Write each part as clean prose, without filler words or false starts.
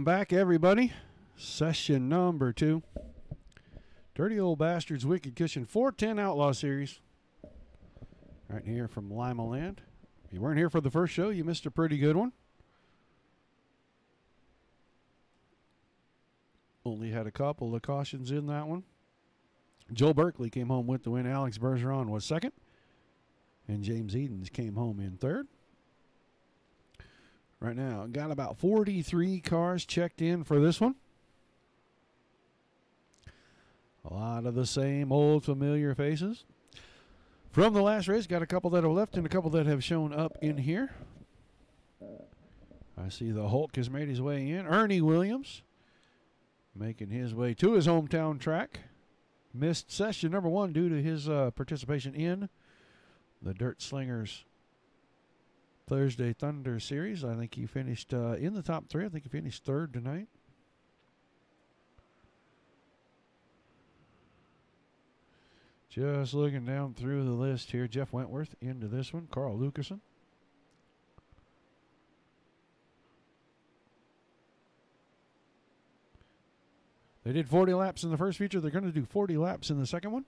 Welcome back, everybody. Session number 2. Dirty Old Bastards Wicked Cushion 410 Outlaw Series. Right here from Lima Land. If you weren't here for the first show, you missed a pretty good one. Only had a couple of cautions in that one. Joe Berkeley came home with the win. Alex Bergeron was second. And James Edens came home in third. Right now, got about 43 cars checked in for this one. A lot of the same old familiar faces. From the last race, got a couple that have left and a couple that have shown up in here. I see the Hulk has made his way in. Ernie Williams making his way to his hometown track. Missed session number 1 due to his participation in the Dirt Slingers Thursday Thunder Series. I think he finished in the top 3. I think he finished 3rd tonight. Just looking down through the list here. Jeff Wentworth into this one. Carl Lucassen. They did 40 laps in the first feature. They're going to do 40 laps in the second one.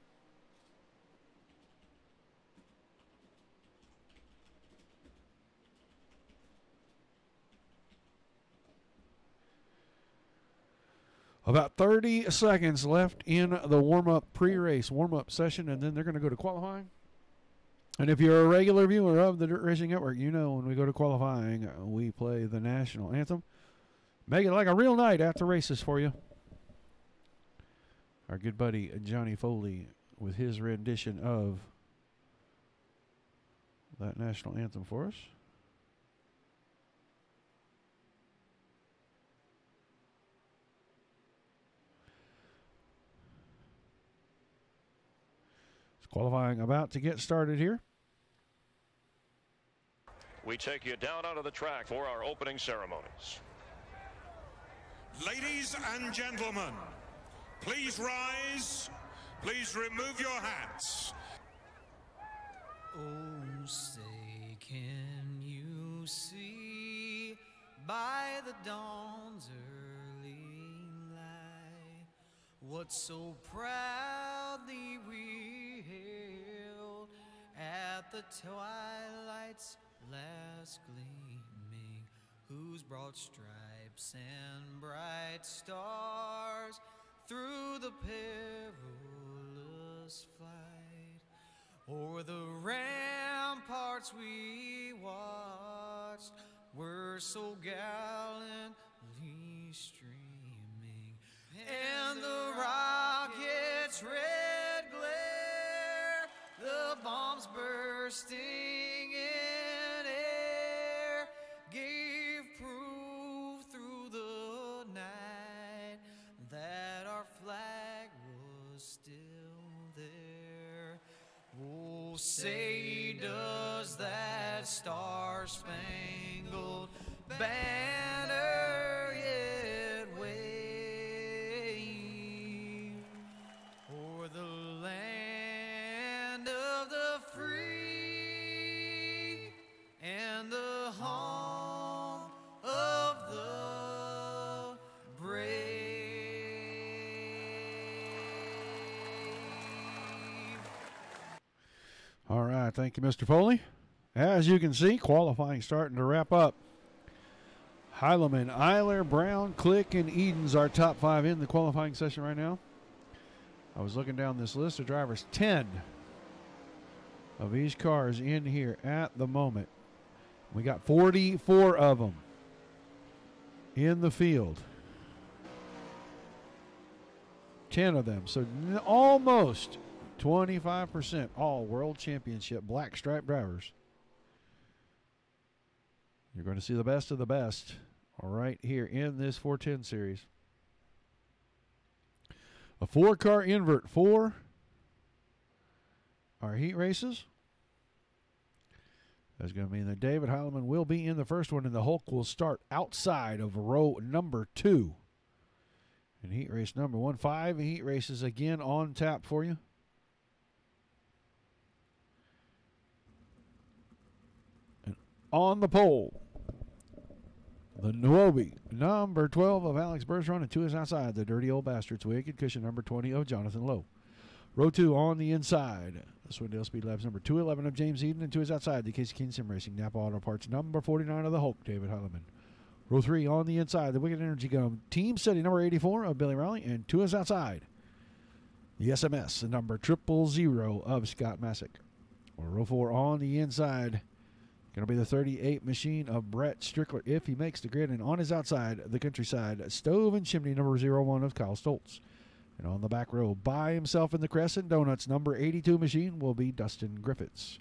About 30 seconds left in the warm-up pre-race warm-up session, and then they're going to go to qualifying. And if you're a regular viewer of the Dirt Racing Network, you know when we go to qualifying, we play the national anthem. Make it like a real night at the races for you. Our good buddy Johnny Foley with his rendition of that national anthem for us. Qualifying about to get started here. We take you down onto the track for our opening ceremonies. Ladies and gentlemen, please rise. Please remove your hats. Oh, say, can you see by the dawn's early light what so proudly we hailed at the twilight's last gleaming, whose broad stripes and bright stars through the perilous flight o'er the ramparts we watched were so gallantly streaming, and the rocket's red glare, the bombs bursting in air, gave proof through the night that our flag was still there. Oh, say does that star-spangled banner yet wave o'er the land of the free and the home of the brave? All right, thank you, Mr. Foley. As you can see, qualifying starting to wrap up. Heilemann, Eiler, Brown, Click, and Edens are top 5 in the qualifying session right now. I was looking down this list of drivers. 10 of these cars in here at the moment. We got 44 of them in the field. 10 of them. So almost 25% all World Championship black stripe drivers. You're going to see the best of the best right here in this 410 series. A 4-car invert for our heat races. That's going to mean that David Heilemann will be in the first one, and the Hulk will start outside of row number 2. In heat race number 1, 5 heat races again on tap for you. And on the pole, The DOB, number 12 of Alex Bergeron, and 2 is outside. The Dirty Old Bastards, Wicked Cushion, number 20 of Jonathan Lowe. Row 2 on the inside. The Swindale Speed Labs, number 211 of James Eden, and 2 is outside. The Casey King Sim Racing, Napa Auto Parts, number 49 of the Hulk, David Heileman. Row 3 on the inside. The Wicked Energy Gum, Team City, number 84 of Billy Rowley, and 2 is outside. The SMS, the number 000 of Scott Masick. Row 4 on the inside. Going to be the 38 machine of Brett Strickler if he makes the grid. And on his outside, the Countryside Stove and Chimney, number 01 of Kyle Stoltz. And on the back row, by himself in the Crescent Donuts, number 82 machine will be Dustin Griffiths.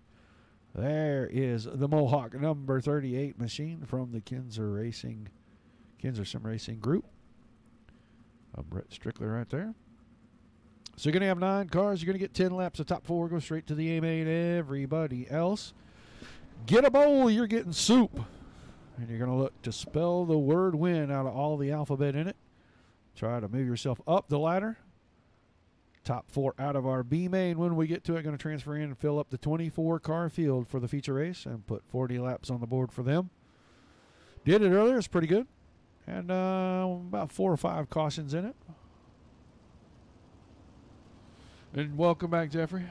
There is the Mohawk number 38 machine from the Kinzer Sim Racing Group. Brett Strickler right there. So you're going to have 9 cars. You're going to get 10 laps. The top 4 go straight to the A-Main. Everybody else, get a bowl. You're getting soup. And you're going to look to spell the word win out of all the alphabet in it. Try to move yourself up the ladder. Top 4 out of our B-Main. When we get to it, going to transfer in and fill up the 24-car field for the feature race and put 40 laps on the board for them. Did it earlier. It's pretty good. And about 4 or 5 cautions in it. And welcome back, Jeffrey.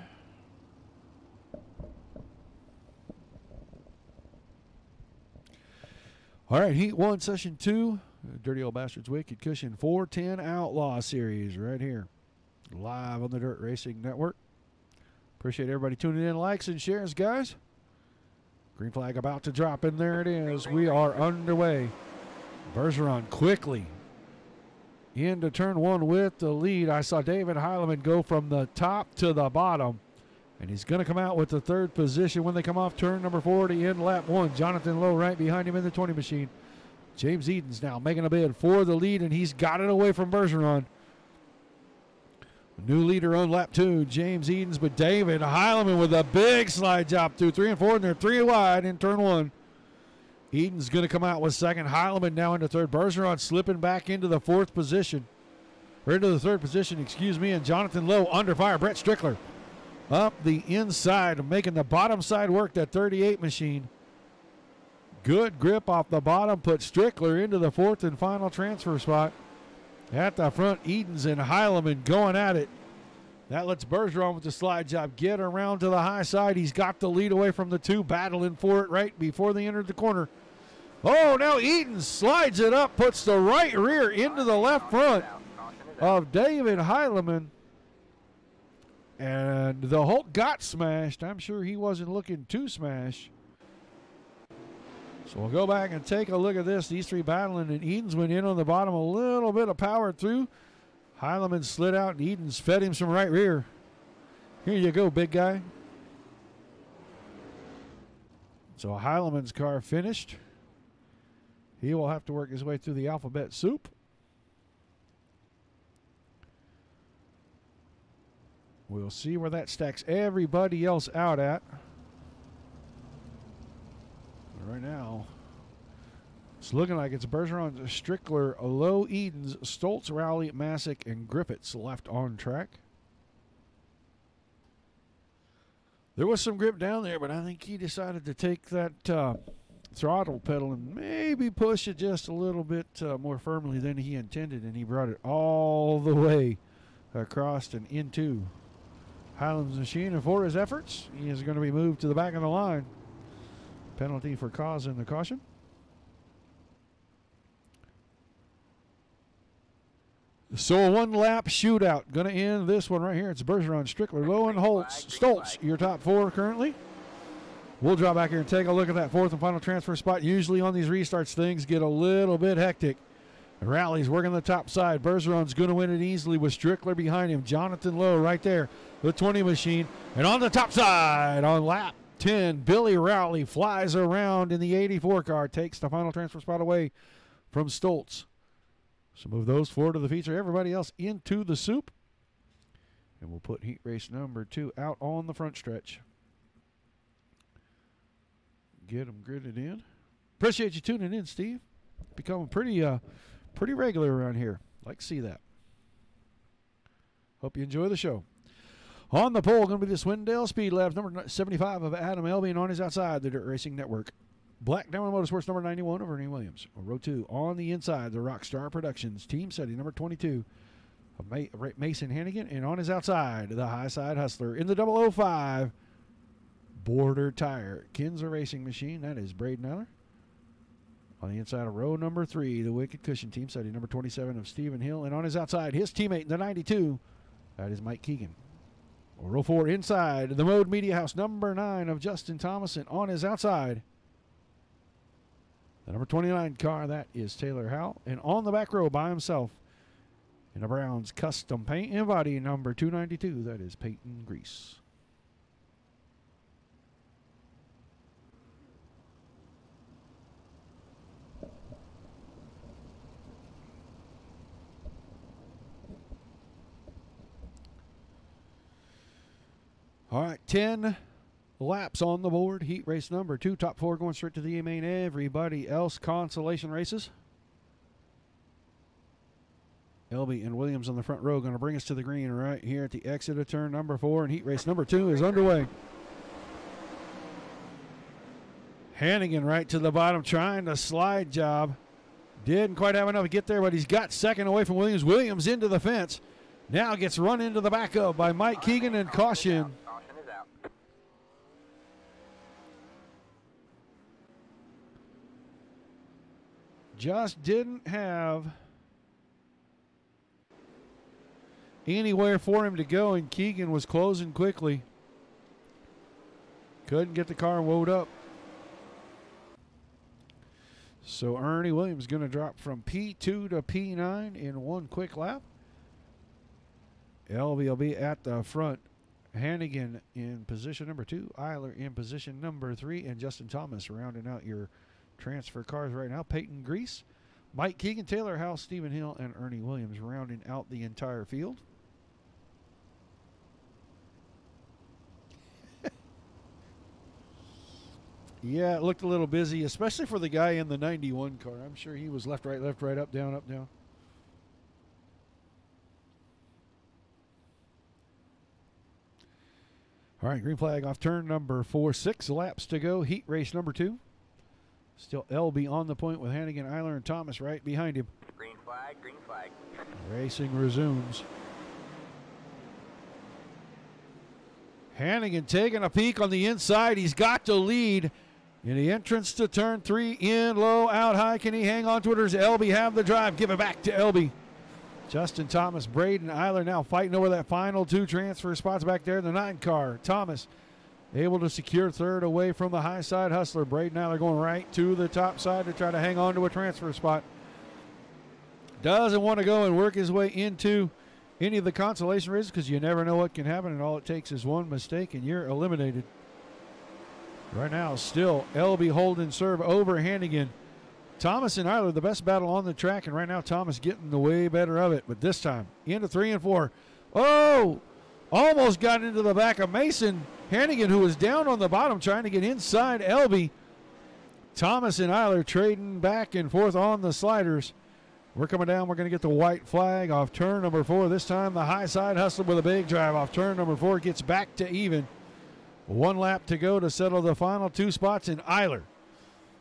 All right, Heat 1, Session 2. Dirty Old Bastards Wicked Cushion 410 Outlaw Series right here. Live on the Dirt Racing Network. Appreciate everybody tuning in. Likes and shares, guys. Green flag about to drop, and there it is. We are underway. Bergeron quickly into turn 1 with the lead. I saw David Heileman go from the top to the bottom, and he's going to come out with the 3rd position when they come off turn number 40 in lap 1. Jonathan Lowe right behind him in the 20 machine. James Eden's now making a bid for the lead, and he's got it away from Bergeron. New leader on lap 2, James Edens, but David Heileman with a big slide job through 3 and 4, and they're 3 wide in turn 1. Eden's going to come out with 2nd. Heileman now into 3rd. Bergeron slipping back into the 4th position. Or into the 3rd position, excuse me. And Jonathan Lowe under fire. Brett Strickler up the inside, making the bottom side work, that 38 machine. Good grip off the bottom. Put Strickler into the 4th and final transfer spot. At the front, Edens and Heileman going at it. That lets Bergeron with the slide job get around to the high side. He's got the lead away from the 2, battling for it right before they entered the corner. Oh, now Edens slides it up, puts the right rear into the left front of David Heileman. And the Hulk got smashed. I'm sure he wasn't looking to smash. So we'll go back and take a look at this. These 3 battling, and Edens went in on the bottom, a little bit of power through. Heileman slid out, and Edens fed him some right rear. Here you go, big guy. So Heileman's car finished. He will have to work his way through the alphabet soup. We'll see where that stacks everybody else out at. Right now, it's looking like it's Bergeron, Strickler, Lowe, Edens, Stoltz, Rowley, Masick, and Griffiths left on track. There was some grip down there, but I think he decided to take that throttle pedal and maybe push it just a little bit more firmly than he intended, and he brought it all the way across and into Highland's machine. And for his efforts, he is going to be moved to the back of the line. Penalty for causing the caution. So a 1-lap shootout. Going to end this one right here. It's Bergeron, Strickler, Lowe, and Stoltz, your top 4 currently. We'll drop back here and take a look at that 4th and final transfer spot. Usually on these restarts, things get a little bit hectic. Rowley's working the top side. Bergeron's going to win it easily with Strickler behind him. Jonathan Lowe right there, the 20 machine. And on the top side on lap 10, Billy Rowley flies around in the 84 car, takes the final transfer spot away from Stoltz. So move those 4 to the feature, everybody else into the soup. And we'll put heat race number 2 out on the front stretch. Get them gridded in. Appreciate you tuning in, Steve. Becoming pretty regular around here. Like to see that. Hope you enjoy the show. On the pole, going to be the Swindale Speed Labs, number 75 of Adam Elby, and on his outside, the Dirt Racing Network. Black Diamond Motorsports number 91 of Ernie Williams. Row 2 on the inside, the Rockstar Productions team setting number 22 of Mason Hannigan. And on his outside, the High Side Hustler in the 005 Border Tire Kinza Racing Machine. That is Braden Eiler. On the inside of row number 3, the Wicked Cushion team setting number 27 of Stephen Hill. And on his outside, his teammate in the 92, that is Mike Keegan. Row 4 inside, the Mode Media House number 9 of Justin Thomas. And on his outside, the number 29 car, that is Taylor Howell. And on the back row by himself, in a Browns custom paint and body number 292, that is Peyton Grease. All right, 10 laps on the board. Heat race number 2. Top 4 going straight to the main. Everybody else consolation races. Elby and Williams on the front row going to bring us to the green right here at the exit of turn number 4. And heat race number 2 is underway. Hannigan right to the bottom trying to slide job. Didn't quite have enough to get there, but he's got second away from Williams. Williams into the fence. Now gets run into the back of by Mike Keegan and caution. Just didn't have anywhere for him to go, and Keegan was closing quickly. Couldn't get the car wound up. So Ernie Williams going to drop from P2 to P9 in one quick lap. Elby will be at the front. Hannigan in position number 2. Eiler in position number 3. And Justin Thomas rounding out your transfer cars right now. Peyton Grease, Mike Keegan, Taylor House, Stephen Hill, and Ernie Williams rounding out the entire field. Yeah, it looked a little busy, especially for the guy in the 91 car. I'm sure he was left, right, up, down, up, down. All right, green flag off turn number 4. 6 laps to go. Heat race number 2. Still LB on the point with Hannigan, Eiler, and Thomas right behind him. Green flag, green flag. Racing resumes. Hannigan taking a peek on the inside. He's got to lead in the entrance to turn 3. In low, out high. Can he hang on to it, or does LB have the drive? Give it back to LB. Justin Thomas, Braden Eiler now fighting over that final 2 transfer spots back there in the 9 car. Thomas able to secure third away from the High Side Hustler. Braden Eiler going right to the top side to try to hang on to a transfer spot. Doesn't want to go and work his way into any of the consolation races because you never know what can happen, and all it takes is one mistake and you're eliminated. Right now, still LB holding serve over Hannigan. Thomas and Eiler, the best battle on the track, and right now Thomas getting the way better of it. But this time, into 3 and 4. Oh, almost got into the back of Mason Hannigan, who was down on the bottom trying to get inside LB. Thomas and Eiler trading back and forth on the sliders. We're coming down. We're going to get the white flag off turn number 4. This time the High Side Hustler with a big drive off turn number 4 gets back to even. 1 lap to go to settle the final 2 spots, and Eiler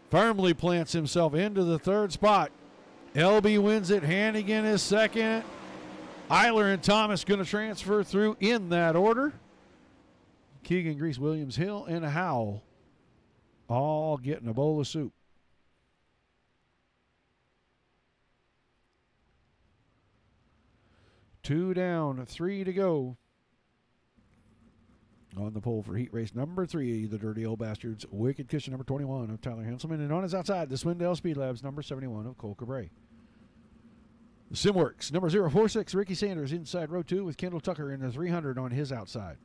firmly plants himself into the 3rd spot. LB wins it. Hannigan is 2nd. Eiler and Thomas going to transfer through in that order. Keegan, Grease, Williams, Hill, and Howell all getting a bowl of soup. Two down, 3 to go. On the pole for heat race number 3, the Dirty Old Bastards, Wicked Cushion number 21 of Tyler Hanselman. And on his outside, the Swindale Speed Labs number 71 of Cole Cabre. The Simworks number 046, Ricky Sanders inside row 2 with Kendall Tucker in the 300 on his outside.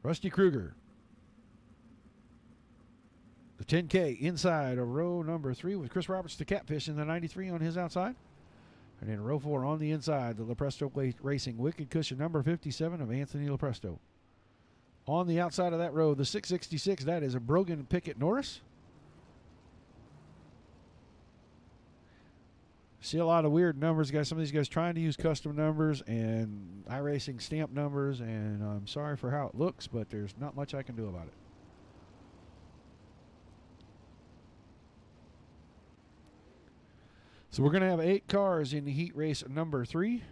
Rusty Kruger, the 10K inside of row number 3 with Chris Roberts, the Catfish in the 93 on his outside. And in row 4 on the inside, the Lepresto Racing Wicked Cushion number 57 of Anthony Lepresto. On the outside of that row, the 666, that is a Brogan Pickett Norris. See a lot of weird numbers, guys. Some of these guys trying to use custom numbers and iRacing stamp numbers, and I'm sorry for how it looks, but there's not much I can do about it. So we're going to have 8 cars in the heat race number 3.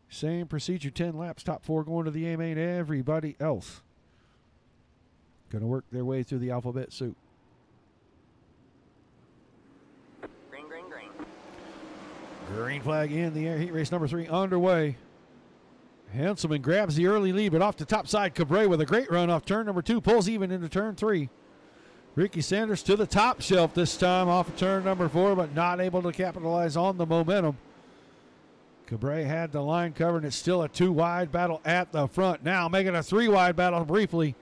Same procedure, 10 laps, top 4 going to the A main. Everybody else going to work their way through the alphabet soup. Green, green, green. Green flag in the air. Heat race number 3 underway. Henselman grabs the early lead, but off the top side, Cabrera with a great run off turn number 2, pulls even into turn 3. Ricky Sanders to the top shelf this time off of turn number 4, but not able to capitalize on the momentum. Cabrera had the line covered, and it's still a 2-wide battle at the front. Now making a 3-wide battle briefly.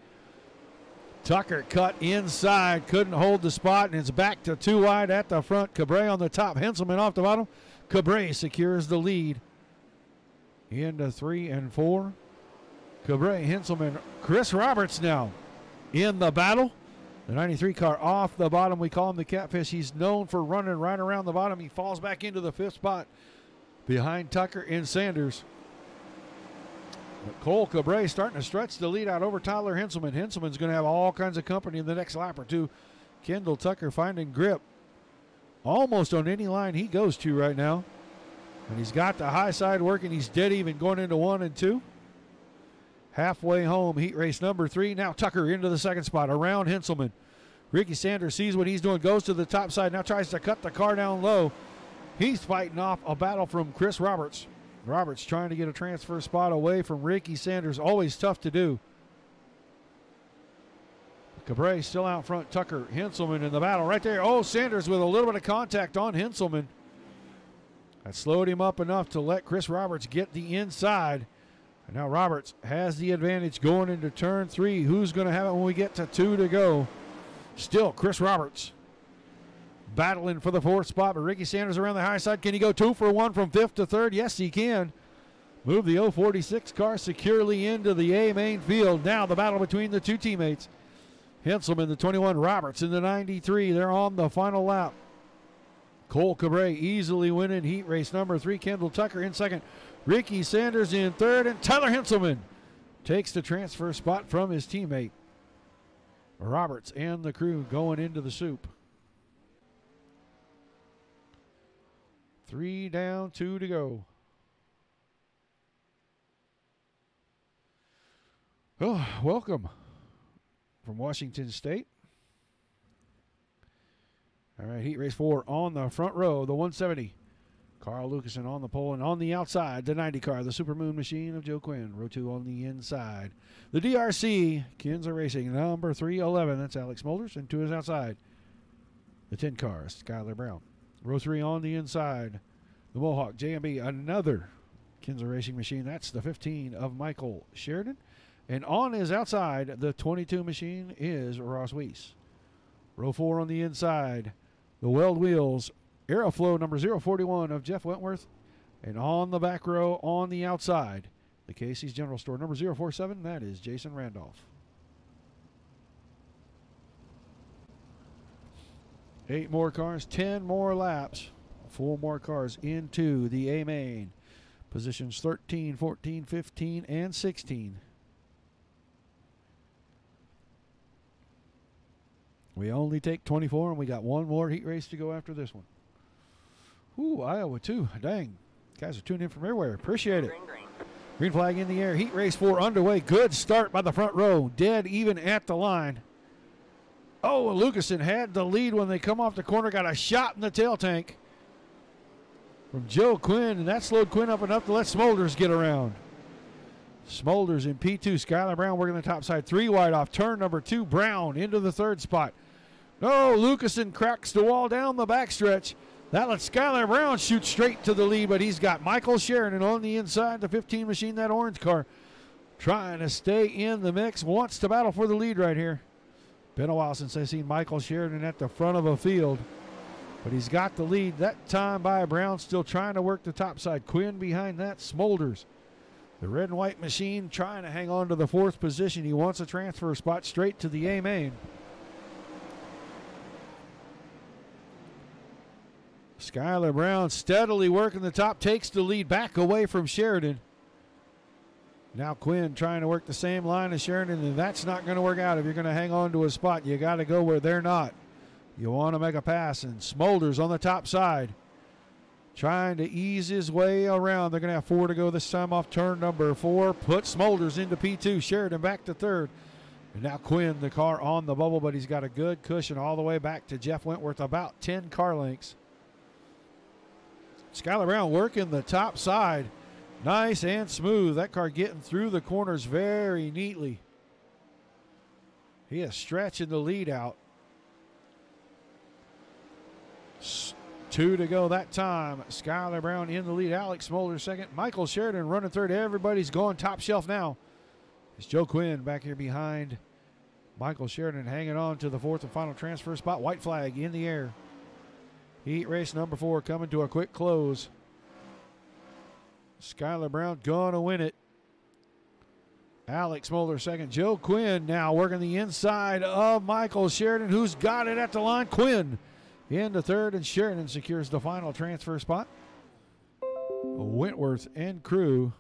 Tucker cut inside, couldn't hold the spot, and it's back to 2-wide at the front. Cabrera on the top, Henselman off the bottom. Cabrera secures the lead into 3 and 4. Cabrera, Henselman, Chris Roberts now in the battle. The 93 car off the bottom. We call him the Catfish. He's known for running right around the bottom. He falls back into the 5th spot behind Tucker and Sanders. But Cole Cabrera starting to stretch the lead out over Tyler Henselman. Henselman's going to have all kinds of company in the next lap or two. Kendall Tucker finding grip almost on any line he goes to right now. And he's got the high side working. He's dead even going into 1 and 2. Halfway home, heat race number 3. Now Tucker into the 2nd spot around Henselman. Ricky Sanders sees what he's doing, goes to the top side, now tries to cut the car down low. He's fighting off a battle from Chris Roberts. Roberts trying to get a transfer spot away from Ricky Sanders. Always tough to do. Cabrera still out front. Tucker, Henselman in the battle right there. Oh, Sanders with a little bit of contact on Henselman. That slowed him up enough to let Chris Roberts get the inside. And now Roberts has the advantage going into turn 3. Who's going to have it when we get to 2 to go? Still Chris Roberts battling for the 4th spot, but Ricky Sanders around the high side. Can he go 2 for 1 from 5th to 3rd? Yes, he can. Move the 046 car securely into the A main field. Now the battle between the 2 teammates. Henselman, the 21, Roberts in the 93. They're on the final lap. Cole Cabrera easily winning heat race number 3. Kendall Tucker in 2nd. Ricky Sanders in 3rd. And Tyler Henselman takes the transfer spot from his teammate. Roberts and the crew going into the soup. 3 down, 2 to go. Oh, welcome from Washington State. All right, heat race 4 on the front row, the 170. Carl Lucasen on the pole, and on the outside, the 90 car, the Supermoon machine of Joe Quinn. Row 2 on the inside. The DRC, Kinza Racing, number 311. That's Alex Smolders, and to his outside, the 10 car, Skylar Brown. Row 3 on the inside, the Mohawk JMB, another Kinza Racing machine. That's the 15 of Michael Sheridan. And on his outside, the 22 machine is Ross Weiss. Row 4 on the inside, the Weld Wheels, Aeroflow number 041 of Jeff Wentworth. And on the back row on the outside, the Casey's General Store number 047, that is Jason Randolph. 8 more cars, 10 more laps, 4 more cars into the A main. Positions 13, 14, 15, and 16. We only take 24, and we got 1 more heat race to go after this one. Ooh, Iowa too. Dang. Guys are tuning in from everywhere. Appreciate it. Green, green. Green flag in the air. Heat race 4 underway. Good start by the front row. Dead even at the line. Oh, Lucasen had the lead when they come off the corner. Got a shot in the tail tank from Joe Quinn, and that slowed Quinn up enough to let Smolders get around. Smolders in P2. Skylar Brown working the top side. 3 wide off turn number 2. Brown into the 3rd spot. No, Lucasen cracks the wall down the backstretch. That lets Skylar Brown shoot straight to the lead, but he's got Michael Sheridan on the inside, the 15 machine, that orange car, trying to stay in the mix, wants to battle for the lead right here. Been a while since I've seen Michael Sheridan at the front of a field, but he's got the lead that time by Brown, still trying to work the top side. Quinn behind that, Smolders. The red and white machine trying to hang on to the 4th position. He wants a transfer spot straight to the A main. Skylar Brown steadily working the top, takes the lead back away from Sheridan. Now Quinn trying to work the same line as Sheridan, and that's not going to work out. If you're going to hang on to a spot, you got to go where they're not. You want to make a pass, and Smolders on the top side, trying to ease his way around. They're going to have 4 to go this time off turn number 4. Put Smolders into P2. Sheridan back to third. And now Quinn, the car on the bubble, but he's got a good cushion all the way back to Jeff Wentworth, about 10 car lengths. Skylar Brown working the top side. Nice and smooth. That car getting through the corners very neatly. He is stretching the lead out. 2 to go that time. Skylar Brown in the lead. Alex Smolder second. Michael Sheridan running third. Everybody's going top shelf now. It's Joe Quinn back here behind Michael Sheridan, hanging on to the 4th and final transfer spot. White flag in the air. Heat race number 4 coming to a quick close. Skylar Brown gonna win it. Alex Smolder second. Joe Quinn now working the inside of Michael Sheridan, who's got it at the line. Quinn into third, and Sheridan secures the final transfer spot. Wentworth and crew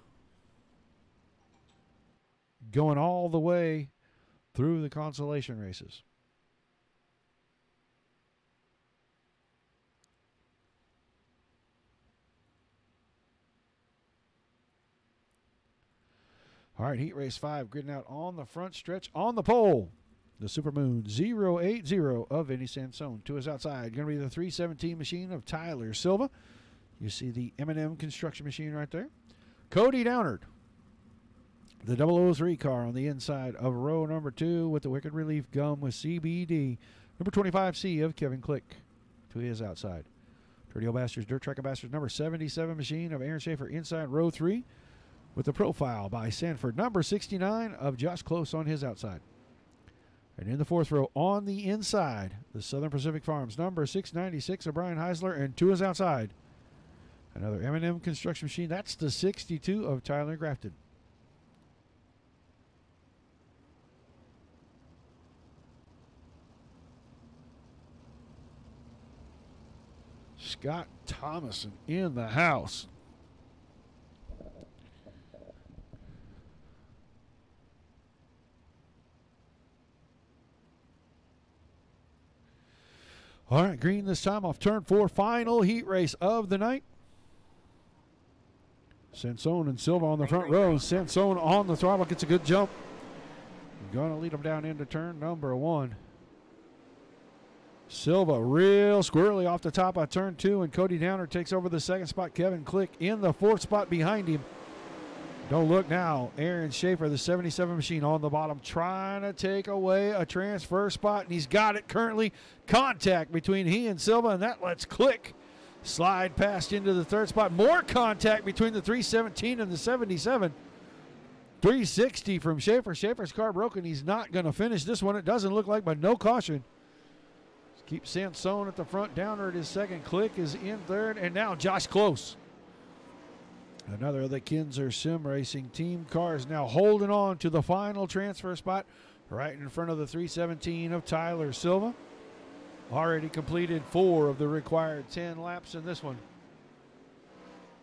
going all the way through the consolation races. All right, heat race 5, gridding out on the front stretch on the pole. The Supermoon 080 of Vinny Sansone. To his outside, going to be the 317 machine of Tyler Silva. You see the M&M construction machine right there. Cody Downard, the 003 car on the inside of row number 2 with the Wicked Relief gum with CBD. Number 25C of Kevin Click to his outside. Dirty Old Bastards, Dirt Track Ambassadors, number 77 machine of Aaron Schaefer inside row 3 with the profile by Sanford. Number 69 of Josh Close on his outside. And in the 4th row on the inside, the Southern Pacific Farms, number 696 of Brian Heisler, and to his outside, another M&M construction machine. That's the 62 of Tyler Grafton. Scott Thomason in the house. All right, green this time off turn 4, final heat race of the night. Sansone and Silva on the front row. Sansone on the throttle, gets a good jump. Going to lead them down into turn number 1. Silva real squirrely off the top of turn 2, and Cody Downer takes over the 2nd spot. Kevin Click in the 4th spot behind him. Don't look now. Aaron Schaefer, the 77 machine on the bottom, trying to take away a transfer spot, and he's got it currently. Contact between he and Silva, and that lets Click slide past into the 3rd spot. More contact between the 317 and the 77. 360 from Schaefer. Schaefer's car broken. He's not going to finish this one, it doesn't look like, but no caution. Keep Sansone at the front. Downer at his 2nd. Click is in 3rd, and now Josh Close. Another of the Kinzer Sim Racing team cars now holding on to the final transfer spot right in front of the 317 of Tyler Silva. Already completed 4 of the required 10 laps in this one.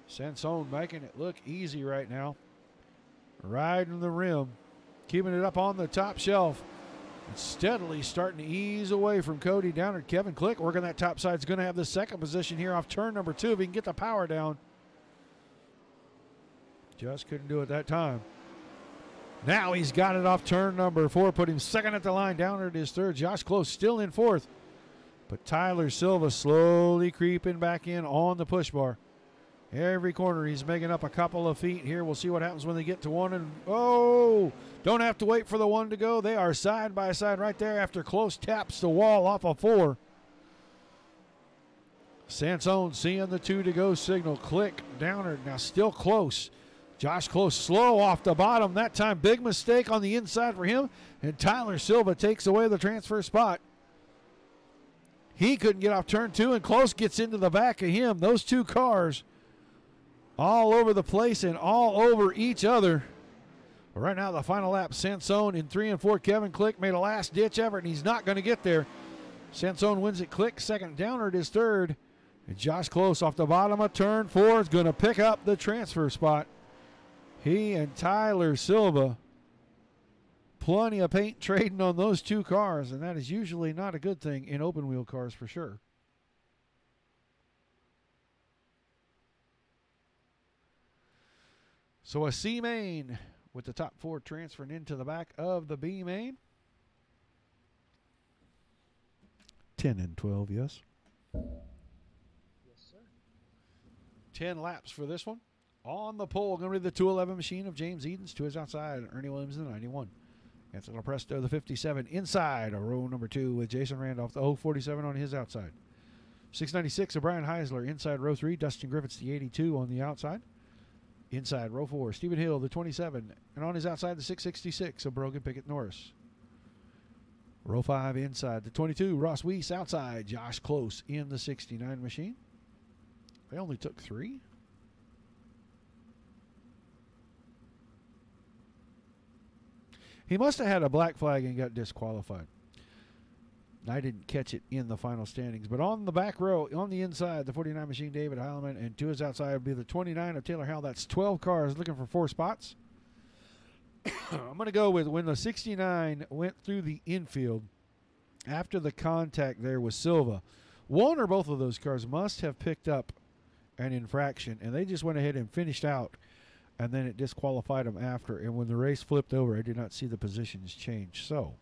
Sansone making it look easy right now. Riding the rim, keeping it up on the top shelf. And steadily starting to ease away from Cody Downer. Kevin Click working that top side is going to have the 2nd position here off turn number 2 if he can get the power down. Just couldn't do it that time. Now he's got it off turn number 4, put him 2nd at the line. Downer at his 3rd. Josh Close still in 4th. But Tyler Silva slowly creeping back in on the push bar. Every corner he's making up a couple of feet here. We'll see what happens when they get to 1. And oh, don't have to wait for the 1 to go. They are side by side right there after Close taps the wall off of 4. Sansone seeing the 2 to go signal. Click, Downer now still close. Josh Close slow off the bottom that time. Big mistake on the inside for him. And Tyler Silva takes away the transfer spot. He couldn't get off turn 2, and Close gets into the back of him. Those 2 cars all over the place and all over each other. But right now, the final lap, Sansone in 3 and 4. Kevin Click made a last-ditch effort, and he's not going to get there. Sansone wins it. Click 2nd. Downer at his 3rd. And Josh Close off the bottom of turn 4 is going to pick up the transfer spot. He and Tyler Silva Plenty of paint trading on those two cars, and that is usually not a good thing in open wheel cars for sure. So a C main with the top 4 transferring into the back of the B main. 10 and 12, yes. Yes, sir. 10 laps for this one. On the pole, going to be the 211 machine of James Edens. To his outside, Ernie Williams, the 91. Anthony Presto, the 57. Inside, row number 2 with Jason Randolph, the 047 on his outside. 696 of Brian Heisler. Inside, row 3, Dustin Griffiths, the 82 on the outside. Inside, row 4, Stephen Hill, the 27. And on his outside, the 666 of Brogan Pickett Norris. Row 5 inside, the 22, Ross Weiss outside. Josh Close in the 69 machine. They only took 3. He must have had a black flag and got disqualified. I didn't catch it in the final standings. But on the back row, on the inside, the 49 machine, David Heilman. And to his outside would be the 29 of Taylor Howell. That's 12 cars looking for 4 spots. I'm going to go with when the 69 went through the infield after the contact there with Silva. One or both of those cars must have picked up an infraction, and they just went ahead and finished out, and then it disqualified them after. And when the race flipped over, I did not see the positions change. So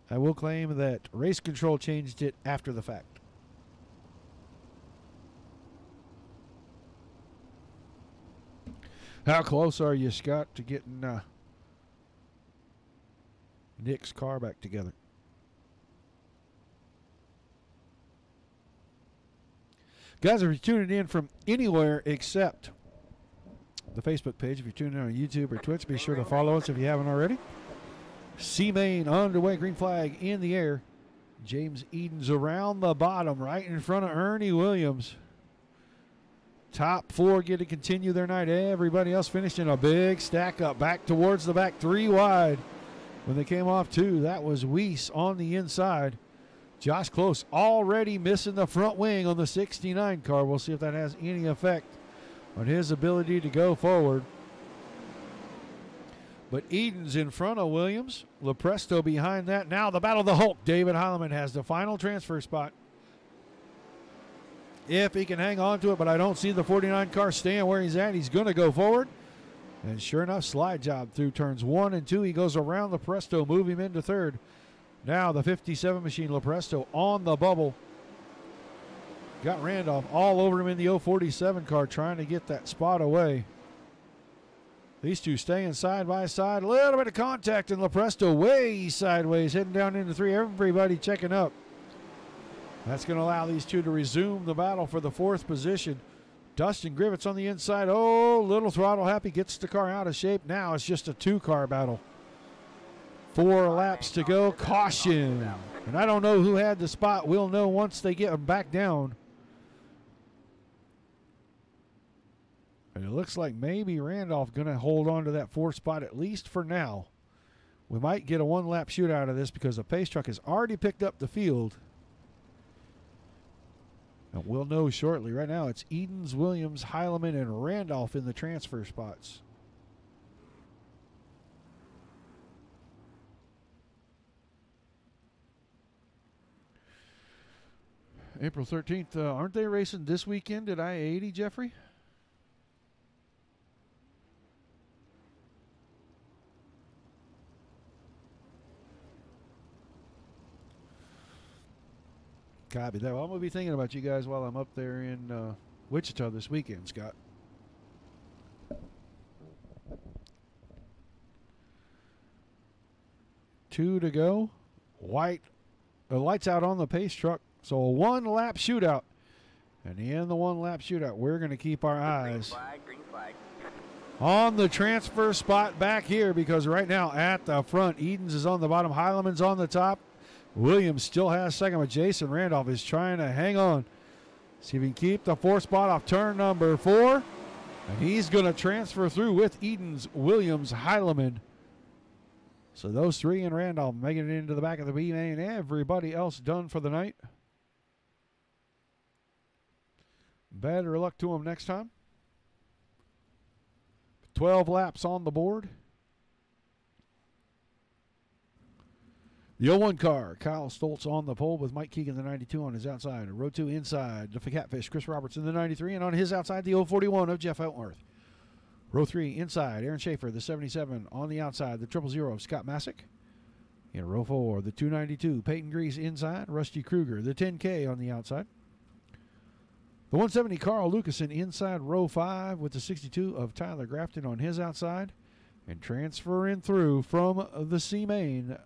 I will claim that race control changed it after the fact. How close are you, Scott, to getting Nick's car back together? Guys, if you're tuning in from anywhere except the Facebook page, if you're tuning in on YouTube or Twitch, be sure to follow us if you haven't already. C-Main underway, green flag in the air. James Edens around the bottom, right in front of Ernie Williams. Top 4 get to continue their night. Everybody else finished in a big stack up, back towards the back, 3 wide. When they came off 2, that was Weiss on the inside. Josh Close already missing the front wing on the 69 car. We'll see if that has any effect on his ability to go forward. But Edens in front of Williams. Lepresto behind that. Now the battle of the Hulk. David Heileman has the final transfer spot. If he can hang on to it, but I don't see the 49 car staying where he's at. He's going to go forward. And sure enough, slide job through turns 1 and 2. He goes around Lepresto, move him into third. Now the 57 machine, Lepresto on the bubble. Got Randolph all over him in the 047 car, trying to get that spot away. These two staying side by side. A little bit of contact, and Lepresto way sideways, heading down into 3. Everybody checking up. That's going to allow these two to resume the battle for the 4th position. Dustin Griffiths on the inside. Oh, little throttle happy, gets the car out of shape. Now it's just a 2-car battle. 4 laps to go. Caution. And I don't know who had the spot. We'll know once they get them back down. And it looks like maybe Randolph going to hold on to that 4th spot at least for now. We might get a 1-lap shootout of this because the pace truck has already picked up the field. And we'll know shortly. Right now it's Edens, Williams, Heileman, and Randolph in the transfer spots. April 13th. Aren't they racing this weekend at I-80, Jeffrey? Copy that. Well, I'm going to be thinking about you guys while I'm up there in Wichita this weekend, Scott. Two to go. White. Lights out on the pace truck. So a 1-lap shootout. And in the 1-lap shootout, we're going to keep our eyes Green flag. on the transfer spot back here, because right now at the front, Edens is on the bottom, Heileman's on the top. Williams still has second, but Jason Randolph is trying to hang on. See if he can keep the 4th spot off turn number 4. And he's going to transfer through with Edens, Williams, Heileman. So those 3 and Randolph making it into the back of the B main. Everybody else done for the night. Better luck to them next time. 12 laps on the board. The 01 car, Kyle Stoltz on the pole with Mike Keegan, the 92 on his outside. Row 2 inside, the Catfish, Chris Robertson, the 93, and on his outside, the 041 of Jeff Outworth. Row 3 inside, Aaron Schaefer, the 77 on the outside, the 000 of Scott Masick. In row 4, the 292, Peyton Grease inside, Rusty Kruger, the 10K on the outside. The 170, Carl Lucasen inside row 5 with the 62 of Tyler Grafton on his outside. And transferring through from the C main,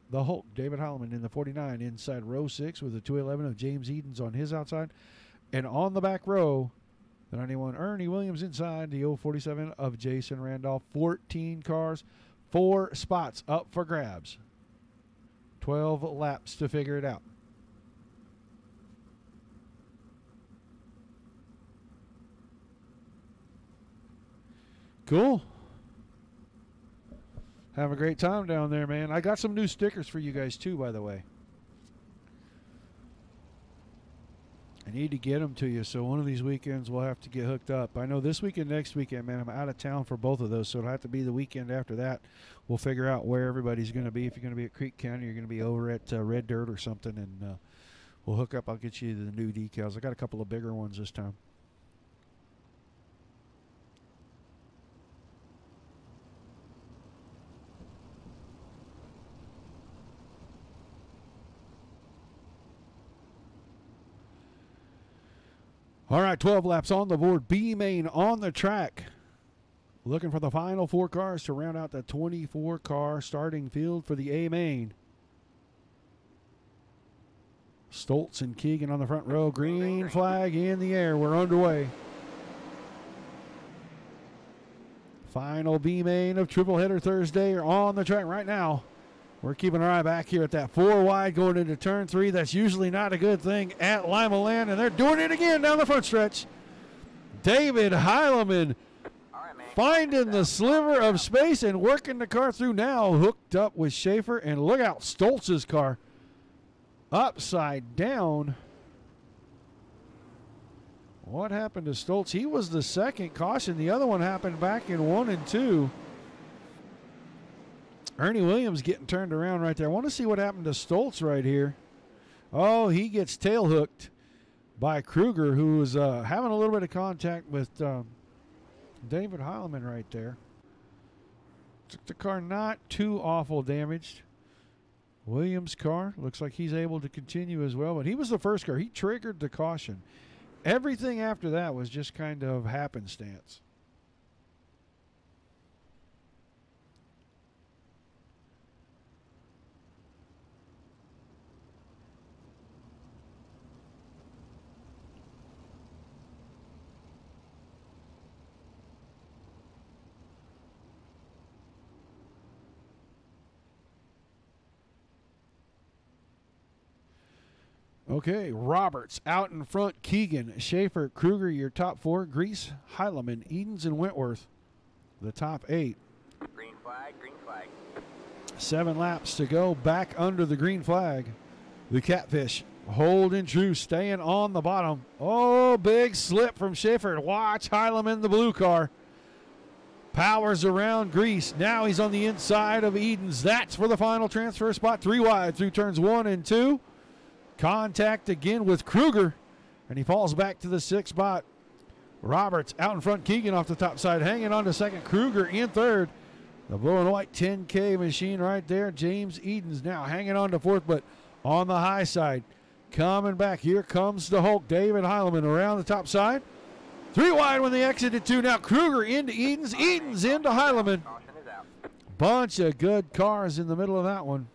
the Hulk, David Holloman in the 49 inside row 6 with the 211 of James Edens on his outside. And on the back row, the 91 Ernie Williams inside, the 047 of Jason Randolph. 14 cars, 4 spots up for grabs. 12 laps to figure it out. Cool. Have a great time down there, man. I got some new stickers for you guys, too, by the way. I need to get them to you, so one of these weekends we'll have to get hooked up. I know this weekend, next weekend, man, I'm out of town for both of those, so it'll have to be the weekend after that. We'll figure out where everybody's going to be. If you're going to be at Creek County, you're going to be over at Red Dirt or something, and we'll hook up. I'll get you the new decals. I got a couple of bigger ones this time. All right, 12 laps on the board. B main on the track. Looking for the final 4 cars to round out the 24-car starting field for the A main. Stoltz and Keegan on the front row. Green flag in the air. We're underway. Final B main of Triple Header Thursday are on the track right now. We're keeping our eye back here at that 4 wide going into turn 3. That's usually not a good thing at Lima Land, and they're doing it again down the front stretch. David Heileman finding the sliver of space and working the car through now, hooked up with Schaefer, and look out, Stoltz's car upside down. What happened to Stoltz? He was the second caution. The other one happened back in 1 and 2. Ernie Williams getting turned around right there. I want to see what happened to Stoltz right here. Oh, he gets tail hooked by Kruger, who was having a little bit of contact with David Heileman right there. Took the car not too awful damaged. Williams' car looks like he's able to continue as well, but he was the first car. He triggered the caution. Everything after that was just kind of happenstance. Okay, Roberts out in front. Keegan, Schaefer, Kruger, your top 4. Grease, Heileman, Edens, and Wentworth, the top 8. Green flag, green flag. 7 laps to go. Back under the green flag. The Catfish holding true, staying on the bottom. Oh, big slip from Schaefer. Watch Heileman, the blue car. Powers around Grease. Now he's on the inside of Edens. That's for the final transfer spot. 3 wide through turns 1 and 2. Contact again with Kruger, and he falls back to the 6th spot. Roberts out in front. Keegan off the top side, hanging on to second. Kruger in third. The blue and white 10K machine right there. James Edens now hanging on to 4th, but on the high side. Coming back. Here comes the Hulk. David Heileman around the top side. 3 wide when they exited 2. Now Kruger into Edens. Edens into Heileman. Bunch of good cars in the middle of that one.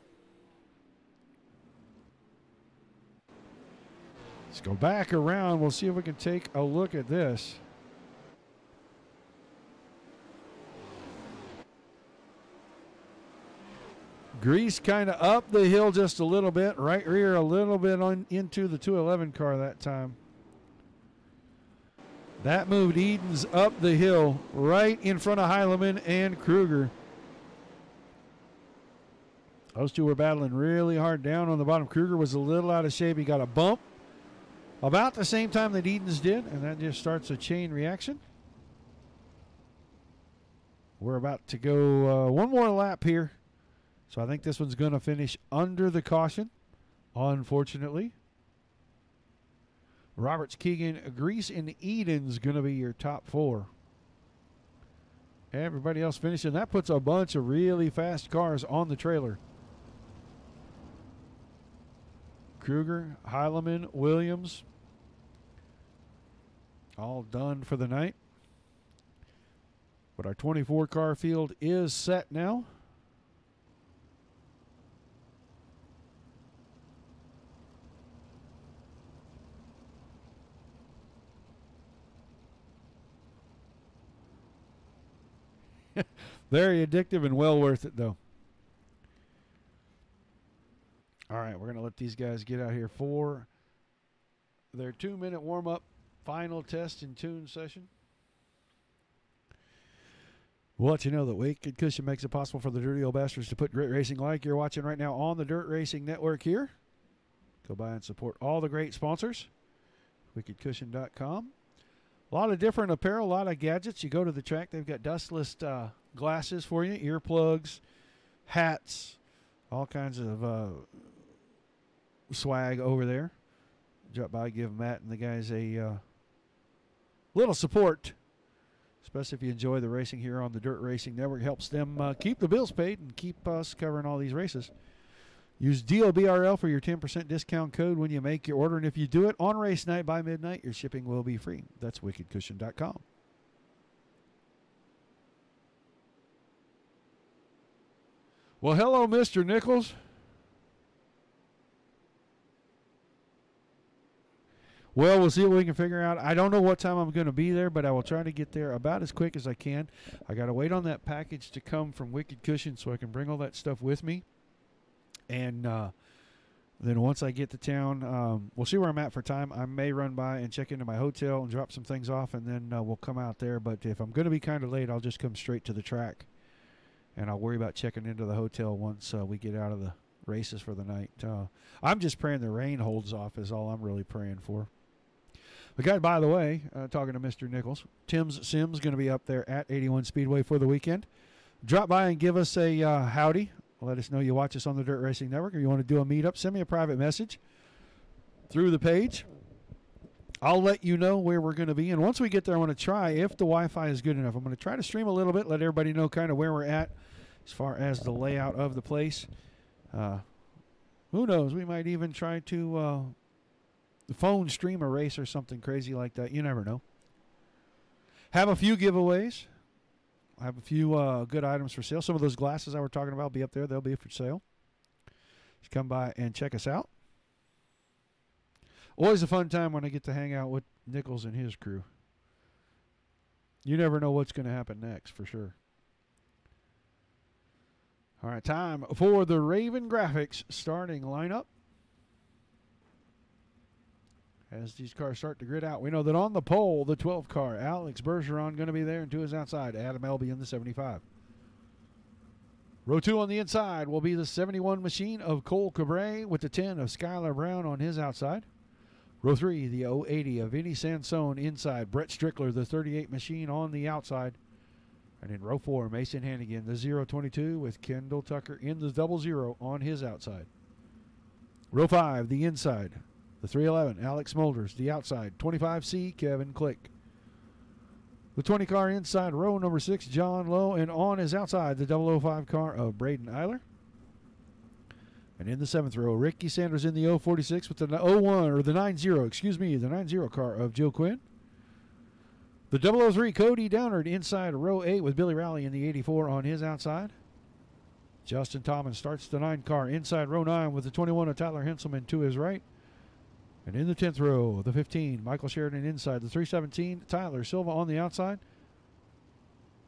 Let's go back around. We'll see if we can take a look at this. Grease kind of up the hill just a little bit. Right rear a little bit on into the 211 car that time. That moved Edens up the hill right in front of Heileman and Kruger. Those two were battling really hard down on the bottom. Kruger was a little out of shape. He got a bump about the same time that Edens did, and that just starts a chain reaction. We're about to go one more lap here. So I think this one's going to finish under the caution, unfortunately. Roberts, Keegan, Grease, and Eden's going to be your top 4. Everybody else finishing. That puts a bunch of really fast cars on the trailer. Kruger, Heileman, Williams, all done for the night. But our 24-car field is set now. Very addictive and well worth it, though. All right, we're going to let these guys get out here for their 2-minute warm-up final test and tune session. We'll let you know that Wicked Cushion makes it possible for the Dirty Old Bastards to put great racing like you're watching right now on the Dirt Racing Network here. Go by and support all the great sponsors. WickedCushion.com. A lot of different apparel, a lot of gadgets. You go to the track, they've got dustless glasses for you, earplugs, hats, all kinds of swag over there. Drop by, give Matt and the guys a little support, especially if you enjoy the racing here on the Dirt Racing Network. It helps them keep the bills paid and keep us covering all these races. Use DOBRL for your 10% discount code when you make your order. And if you do it on race night by midnight, your shipping will be free. That's wickedcushion.com. Well, hello, Mr. Nichols. Well, we'll see what we can figure out. I don't know what time I'm going to be there, but I will try to get there about as quick as I can. I got to wait on that package to come from Wicked Cushion so I can bring all that stuff with me. And then once I get to town, we'll see where I'm at for time. I may run by and check into my hotel and drop some things off, and then we'll come out there. But if I'm going to be kind of late, I'll just come straight to the track. And I'll worry about checking into the hotel once we get out of the races for the night. I'm just praying the rain holds off is all I'm really praying for. But guys, by the way, talking to Mr. Nichols, Tim's Sims going to be up there at 81 Speedway for the weekend. Drop by and give us a howdy. Let us know you watch us on the Dirt Racing Network. If you want to do a meetup, send me a private message through the page. I'll let you know where we're going to be. And once we get there, I want to try, if the Wi-Fi is good enough, I'm going to try to stream a little bit, let everybody know kind of where we're at as far as the layout of the place. Who knows? We might even try to phone stream a race or something crazy like that. You never know. Have a few giveaways. I have a few good items for sale. Some of those glasses I were talking about will be up there. They'll be for sale. Just come by and check us out. Always a fun time when I get to hang out with Nichols and his crew. You never know what's going to happen next, for sure. All right, time for the Raven Graphics starting lineup. As these cars start to grid out, we know that on the pole, the 12 car, Alex Bergeron going to be there, and to his outside, Adam Elby in the 75. Row 2 on the inside will be the 71 machine of Cole Cabre with the 10 of Skylar Brown on his outside. Row 3, the 080 of Vinny Sansone inside, Brett Strickler, the 38 machine on the outside. And in row 4, Mason Hannigan, the 022 with Kendall Tucker in the 00 on his outside. Row 5, the inside. The 311, Alex Smolders. The outside, 25C, Kevin Click. The 20 car inside, row number 6, John Lowe. And on his outside, the 005 car of Braden Eiler. And in the 7th row, Ricky Sanders in the 046 with the 01, or the 90, excuse me, the 90 car of Joe Quinn. The 003, Cody Downard inside row 8 with Billy Rowley in the 84 on his outside. Justin Thomas starts the 9 car inside row 9 with the 21 of Tyler Henselman to his right. And in the 10th row, the 15, Michael Sheridan inside. The 317, Tyler Silva on the outside.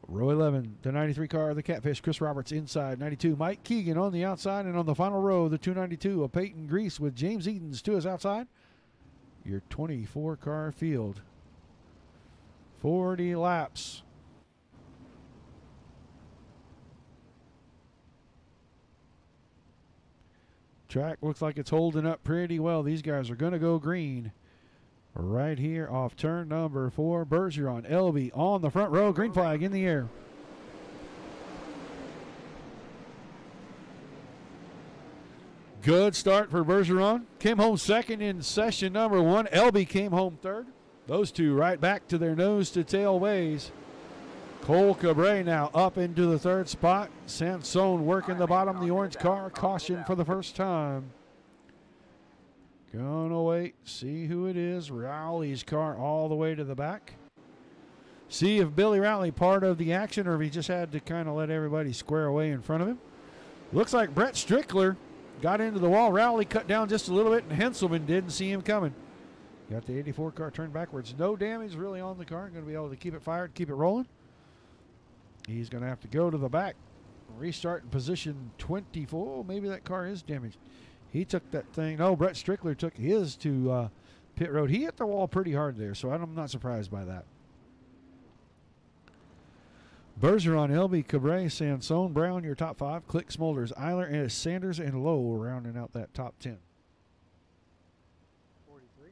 Row 11, the 93 car of the Catfish, Chris Roberts inside. 92, Mike Keegan on the outside. And on the final row, the 292 of Peyton Grease with James Edens to his outside. Your 24 car field. 40 laps. Track looks like it's holding up pretty well. These guys are going to go green right here off turn number 4. Bergeron, Elby on the front row. Green flag in the air. Good start for Bergeron. Came home second in session number 1. Elby came home third. Those two right back to their nose-to-tail ways. Cole Cabre now up into the third spot. Sansone working the bottom of the orange car. Caution for the first time. Gonna wait, see who it is. Rowley's car all the way to the back. See if Billy Rowley part of the action or if he just had to kind of let everybody square away in front of him. Looks like Brett Strickler got into the wall. Rowley cut down just a little bit, and Henselman didn't see him coming. Got the 84 car turned backwards. No damage really on the car. Going to be able to keep it fired, keep it rolling. He's going to have to go to the back. Restart in position 24. Oh, maybe that car is damaged. He took that thing. No, Brett Strickler took his to pit road. He hit the wall pretty hard there, so I'm not surprised by that. Bergeron, Elby, Cabre, Sansone, Brown, your top 5. Click, Smolders, Eiler, and Sanders, and Lowe rounding out that top 10. 43.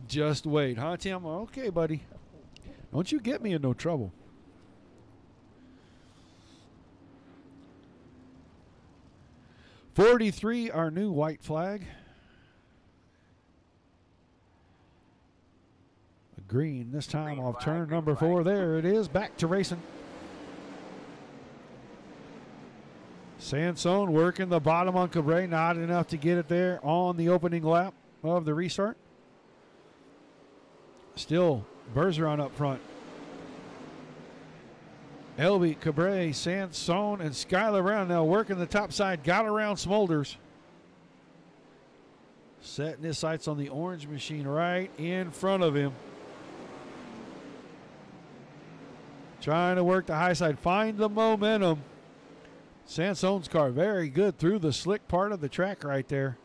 Just wait, huh, Tim? Okay, buddy. Don't you get me in no trouble. .43, our new white flag. A green this time Green off flag, turn green number flag. 4. There it is, back to racing. Sansone working the bottom on Cabre, not enough to get it there on the opening lap of the restart. Still Bergeron up front. Elby, Cabre, Sansone, and Skylar Brown now working the top side. Got around Smolders. Setting his sights on the orange machine right in front of him. Trying to work the high side. Find the momentum. Sansone's car very good through the slick part of the track right there.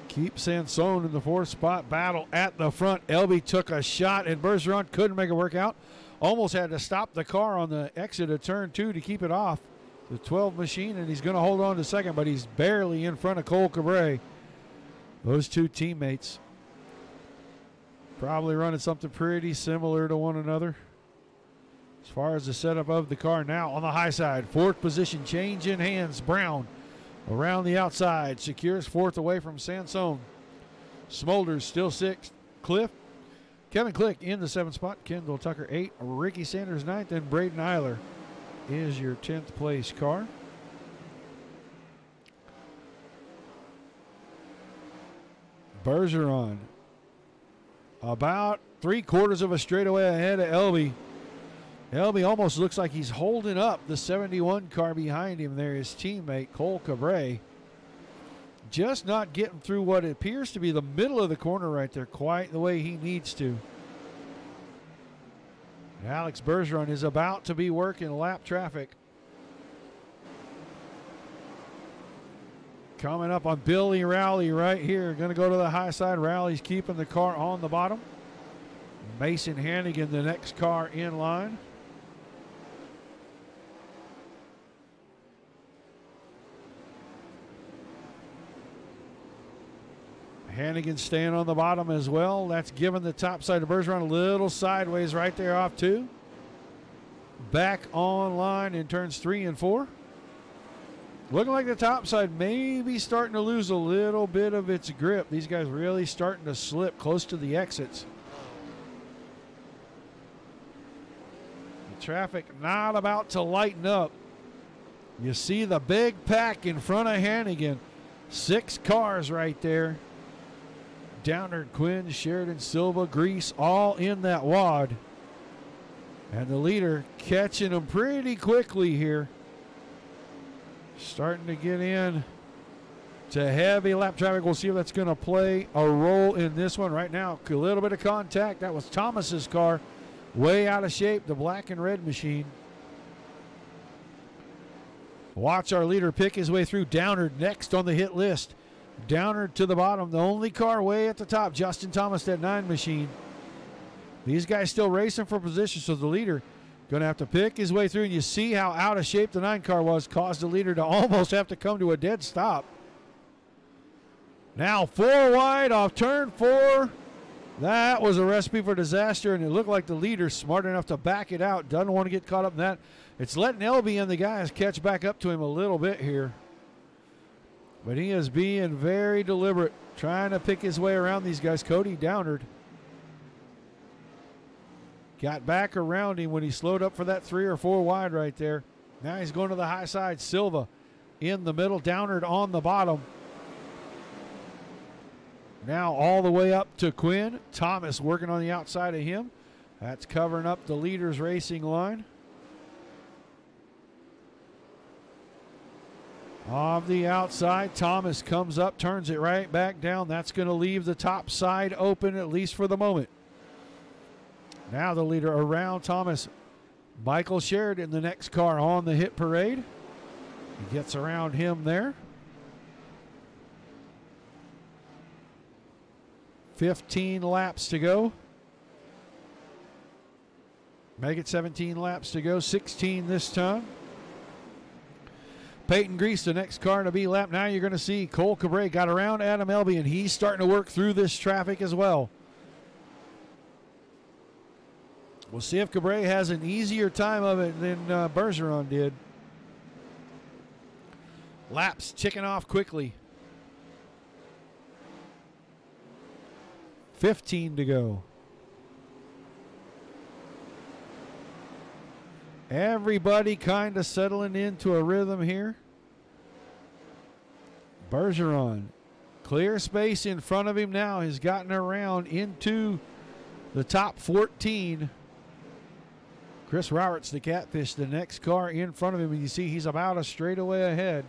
Keep Sansone in the 4th spot. Battle at the front. Elby took a shot, and Bergeron couldn't make it work out. Almost had to stop the car on the exit of turn 2 to keep it off the 12 machine, and he's going to hold on to second, but he's barely in front of Cole Cabre. Those two teammates probably running something pretty similar to one another. As far as the setup of the car now on the high side, 4th position, change in hands. Brown around the outside, secures 4th away from Sansone. Smolders still 6th. Kevin Click in the 7th spot. Kendall Tucker 8th. Ricky Sanders 9th. And Braden Eiler is your 10th place car. Bergeron about 3/4 of a straightaway ahead of Elby. Elby almost looks like he's holding up the 71 car behind him there, his teammate Cole Cabre. Just not getting through what appears to be the middle of the corner right there quite the way he needs to. And Alex Bergeron is about to be working lap traffic. Coming up on Billy Rowley right here. Going to go to the high side. Rowley's keeping the car on the bottom. Mason Hannigan, the next car in line. Hannigan staying on the bottom as well. That's giving the top side of Bergeron a little sideways right there off 2. Back on line in turns 3 and 4. Looking like the top side may be starting to lose a little bit of its grip. These guys really starting to slip close to the exits. The traffic not about to lighten up. You see the big pack in front of Hannigan. 6 cars right there. Downard, Quinn, Sheridan, Silva, Grease, all in that wad. And the leader catching them pretty quickly here. Starting to get in to heavy lap traffic. We'll see if that's going to play a role in this one. Right now, a little bit of contact. That was Thomas's car. Way out of shape, the black and red machine. Watch our leader pick his way through. Downard next on the hit list. Downard to the bottom. The only car way at the top, Justin Thomas, that 9 machine. These guys still racing for position, so the leader going to have to pick his way through. And you see how out of shape the 9 car was. Caused the leader to almost have to come to a dead stop. Now 4 wide off turn 4. That was a recipe for disaster, and it looked like the leader's smart enough to back it out. Doesn't want to get caught up in that. It's letting LB and the guys catch back up to him a little bit here. But he is being very deliberate, trying to pick his way around these guys. Cody Downard got back around him when he slowed up for that 3 or 4 wide right there. Now he's going to the high side. Silva in the middle, Downard on the bottom. Now all the way up to Quinn. Thomas working on the outside of him. That's covering up the leader's racing line. Off the outside, Thomas comes up, turns it right back down. That's going to leave the top side open, at least for the moment. Now the leader around Thomas. Michael Sheridan, the next car on the hit parade. He gets around him there. 15 laps to go. Make it 17 laps to go, 16 this time. Peyton Grease, the next car to be lapped. Now you're going to see Cole Cabre got around Adam Elby, and he's starting to work through this traffic as well. We'll see if Cabre has an easier time of it than Bergeron did. Laps ticking off quickly. 15 to go. Everybody kind of settling into a rhythm here. Bergeron, clear space in front of him now, has gotten around into the top 14. Chris Roberts, the Catfish, the next car in front of him, and you see he's about a straightaway ahead.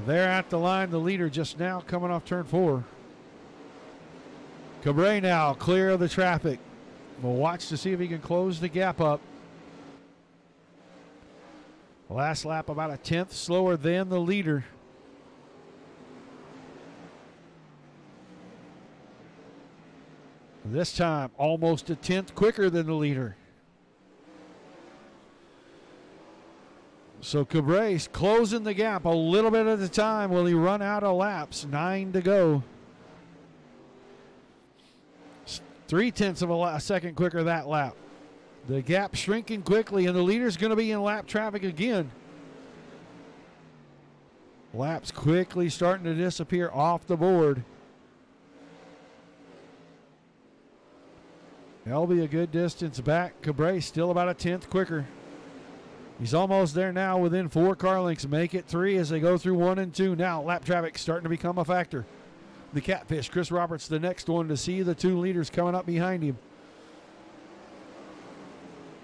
There at the line, the leader just now coming off turn 4. Cabre now clear of the traffic. We'll watch to see if he can close the gap up. Last lap about a 10th slower than the leader. This time almost a 10th quicker than the leader. So Cabre's closing the gap a little bit at a time. Will he run out of laps? 9 to go. 0.3 of a second quicker that lap. The gap shrinking quickly, and the leader's going to be in lap traffic again. Laps quickly starting to disappear off the board. That'll be a good distance back. Cabre still about a 10th quicker. He's almost there now within 4 car lengths. Make it 3 as they go through 1 and 2. Now lap traffic starting to become a factor. The Catfish, Chris Roberts, the next one to see the 2 leaders coming up behind him.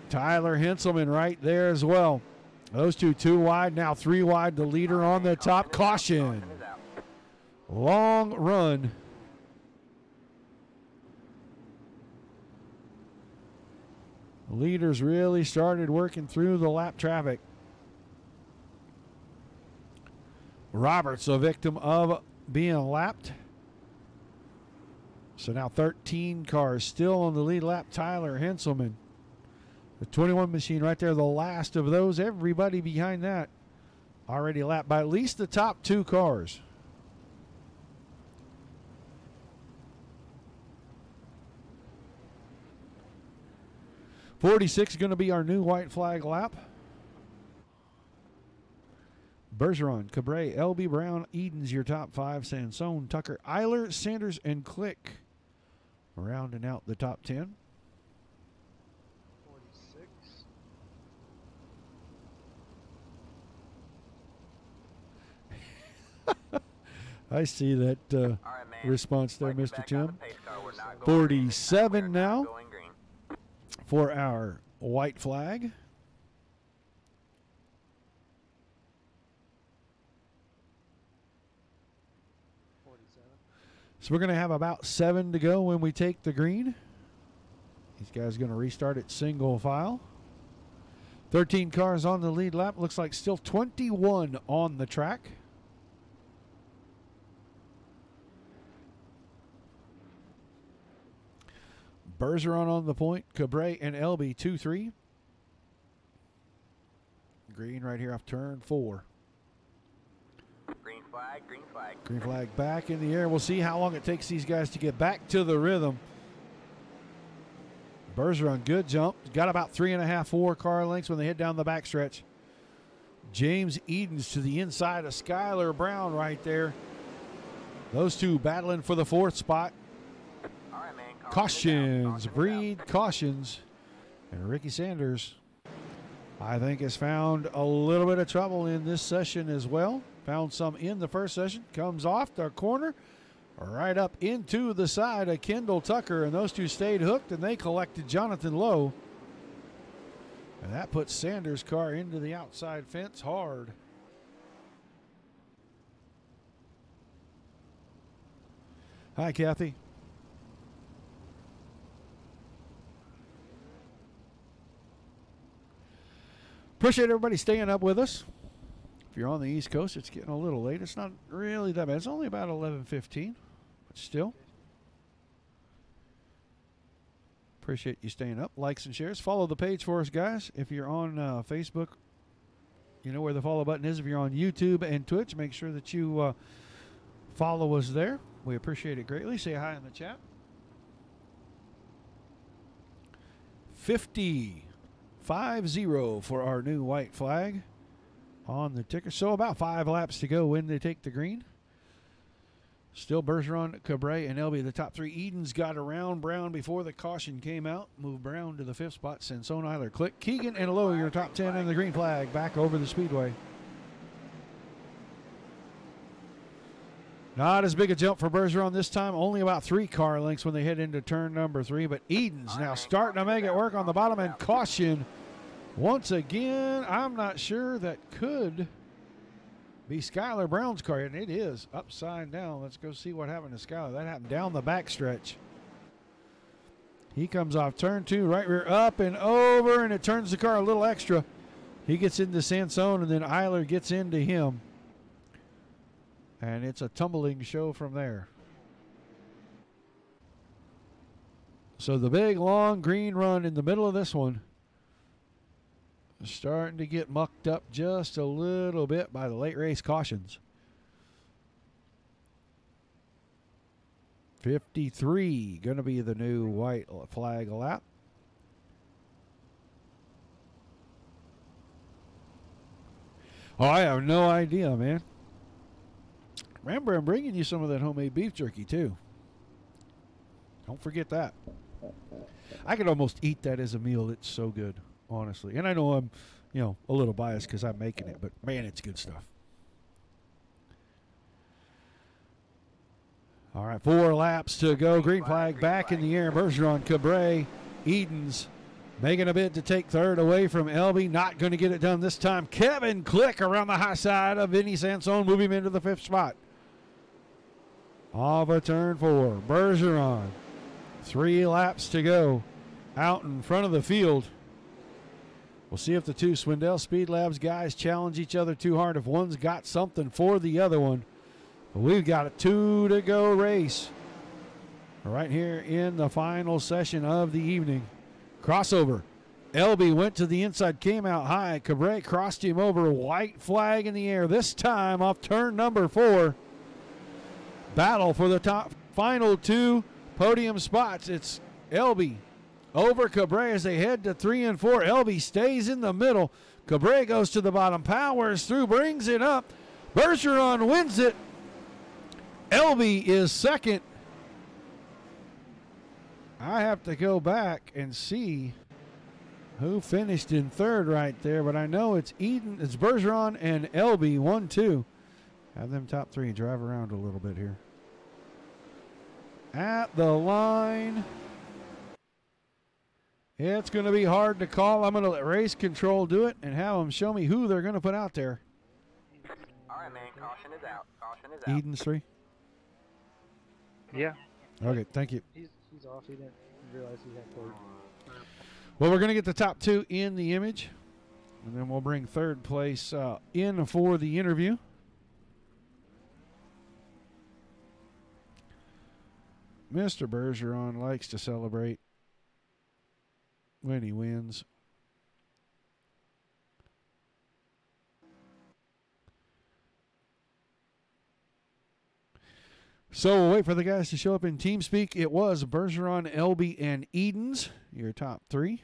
Tyler Henselman right there as well. Those two wide, now 3 wide. The leader on the top. Caution. Long run. The leaders really started working through the lap traffic. Roberts, a victim of being lapped. So now 13 cars still on the lead lap. Tyler Henselman. The 21 machine right there, the last of those. Everybody behind that already lapped by at least the top 2 cars. .46 is going to be our new white flag lap. Bergeron, Cabre, LB Brown, Eden's your top 5. Sansone, Tucker, Eiler, Sanders, and Click rounding out the top 10. 46. I see that response there, Mr. Tim. 47 now for our white flag. So we're going to have about 7 to go when we take the green. These guys are going to restart at single file. 13 cars on the lead lap. Looks like still 21 on the track. Bergeron on the point. Cabre and LB 2-3. Green right here off turn 4. Green flag. flag, green flag. Green flag back in the air. We'll see how long it takes these guys to get back to the rhythm. Bergeron, good jump. Got about 3.5, 4 car lengths when they hit down the backstretch. James Edens to the inside of Skylar Brown right there. Those two battling for the 4th spot. All right, man. Cautions, Breed, cautions. And Ricky Sanders, I think, has found a little bit of trouble in this session as well. Found some in the first session. Comes off the corner, right up into the side of Kendall Tucker. And those two stayed hooked, and they collected Jonathan Lowe. And that puts Sanders' car into the outside fence hard. Hi, Kathy. Appreciate everybody staying up with us. If you're on the East Coast, it's getting a little late. It's not really that bad. It's only about 11:15, but still. Appreciate you staying up. Likes and shares. Follow the page for us, guys. If you're on Facebook, you know where the follow button is. If you're on YouTube and Twitch, make sure that you follow us there. We appreciate it greatly. Say hi in the chat. 50 for our new white flag on the ticker. So about 5 laps to go when they take the green. Still Bergeron, Cabre, and Elby, the top 3. Edens got around Brown before the caution came out. Moved Brown to the 5th spot. Sansone, Eiler, Click, Keegan, and Lowe, your top 10 in the green flag. Back over the speedway. Not as big a jump for Bergeron this time. Only about 3 car lengths when they head into turn number 3. But Edens now starting to make it work on the bottom end. Caution. Once again, I'm not sure. That could be Skylar Brown's car, and it is upside down. Let's go see what happened to Skylar. That happened down the backstretch. He comes off turn 2, right rear up and over, and it turns the car a little extra. He gets into Sansone, and then Eiler gets into him. And it's a tumbling show from there. So the big, long green run in the middle of this one starting to get mucked up just a little bit by the late race cautions. 53 going to be the new white flag lap. Oh, I have no idea, man. Remember, I'm bringing you some of that homemade beef jerky, too. Don't forget that. I could almost eat that as a meal. It's so good, honestly. And I know I'm, a little biased because I'm making it, but, man, it's good stuff. All right, 4 laps to go. Green flag back in the air. Bergeron, Cabre, Edens making a bid to take 3rd away from Elby. Not going to get it done this time. Kevin Click around the high side of Vinny Sansone. Move him into the 5th spot. Off of turn 4. Bergeron. 3 laps to go. Out in front of the field. We'll see if the 2 Swindell Speed Labs guys challenge each other too hard. If one's got something for the other one. But we've got a 2 to go race. Right here in the final session of the evening. Crossover. Elby went to the inside, came out high. Cabre crossed him over. White flag in the air. This time off turn number 4. Battle for the top final 2 podium spots. It's Elby over Cabre as they head to 3 and 4. Elby stays in the middle. Cabre goes to the bottom, powers through, brings it up. Bergeron wins it. Elby is 2nd. I have to go back and see who finished in 3rd right there, but I know it's Bergeron and Elby, 1-2. Have them top 3 drive around a little bit here. At the line. It's going to be hard to call. I'm going to let race control do it and have them show me who they're going to put out there. All right, man. Caution is out. Caution is out. Edens 3. Yeah. Okay, thank you. He's off. He didn't realize he had 3rd. Well, we're going to get the top 2 in the image, and then we'll bring 3rd place in for the interview. Mr. Bergeron likes to celebrate when he wins. So we'll wait for the guys to show up in TeamSpeak. It was Bergeron, Elby, and Edens, your top three.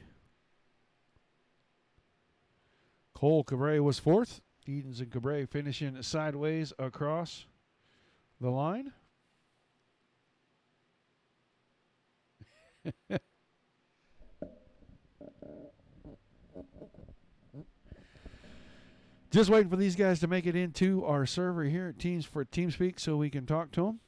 Cole Cabre was fourth. Edens and Cabre finishing sideways across the line. Just waiting for these guys to make it into our server here at TeamSpeak so we can talk to them.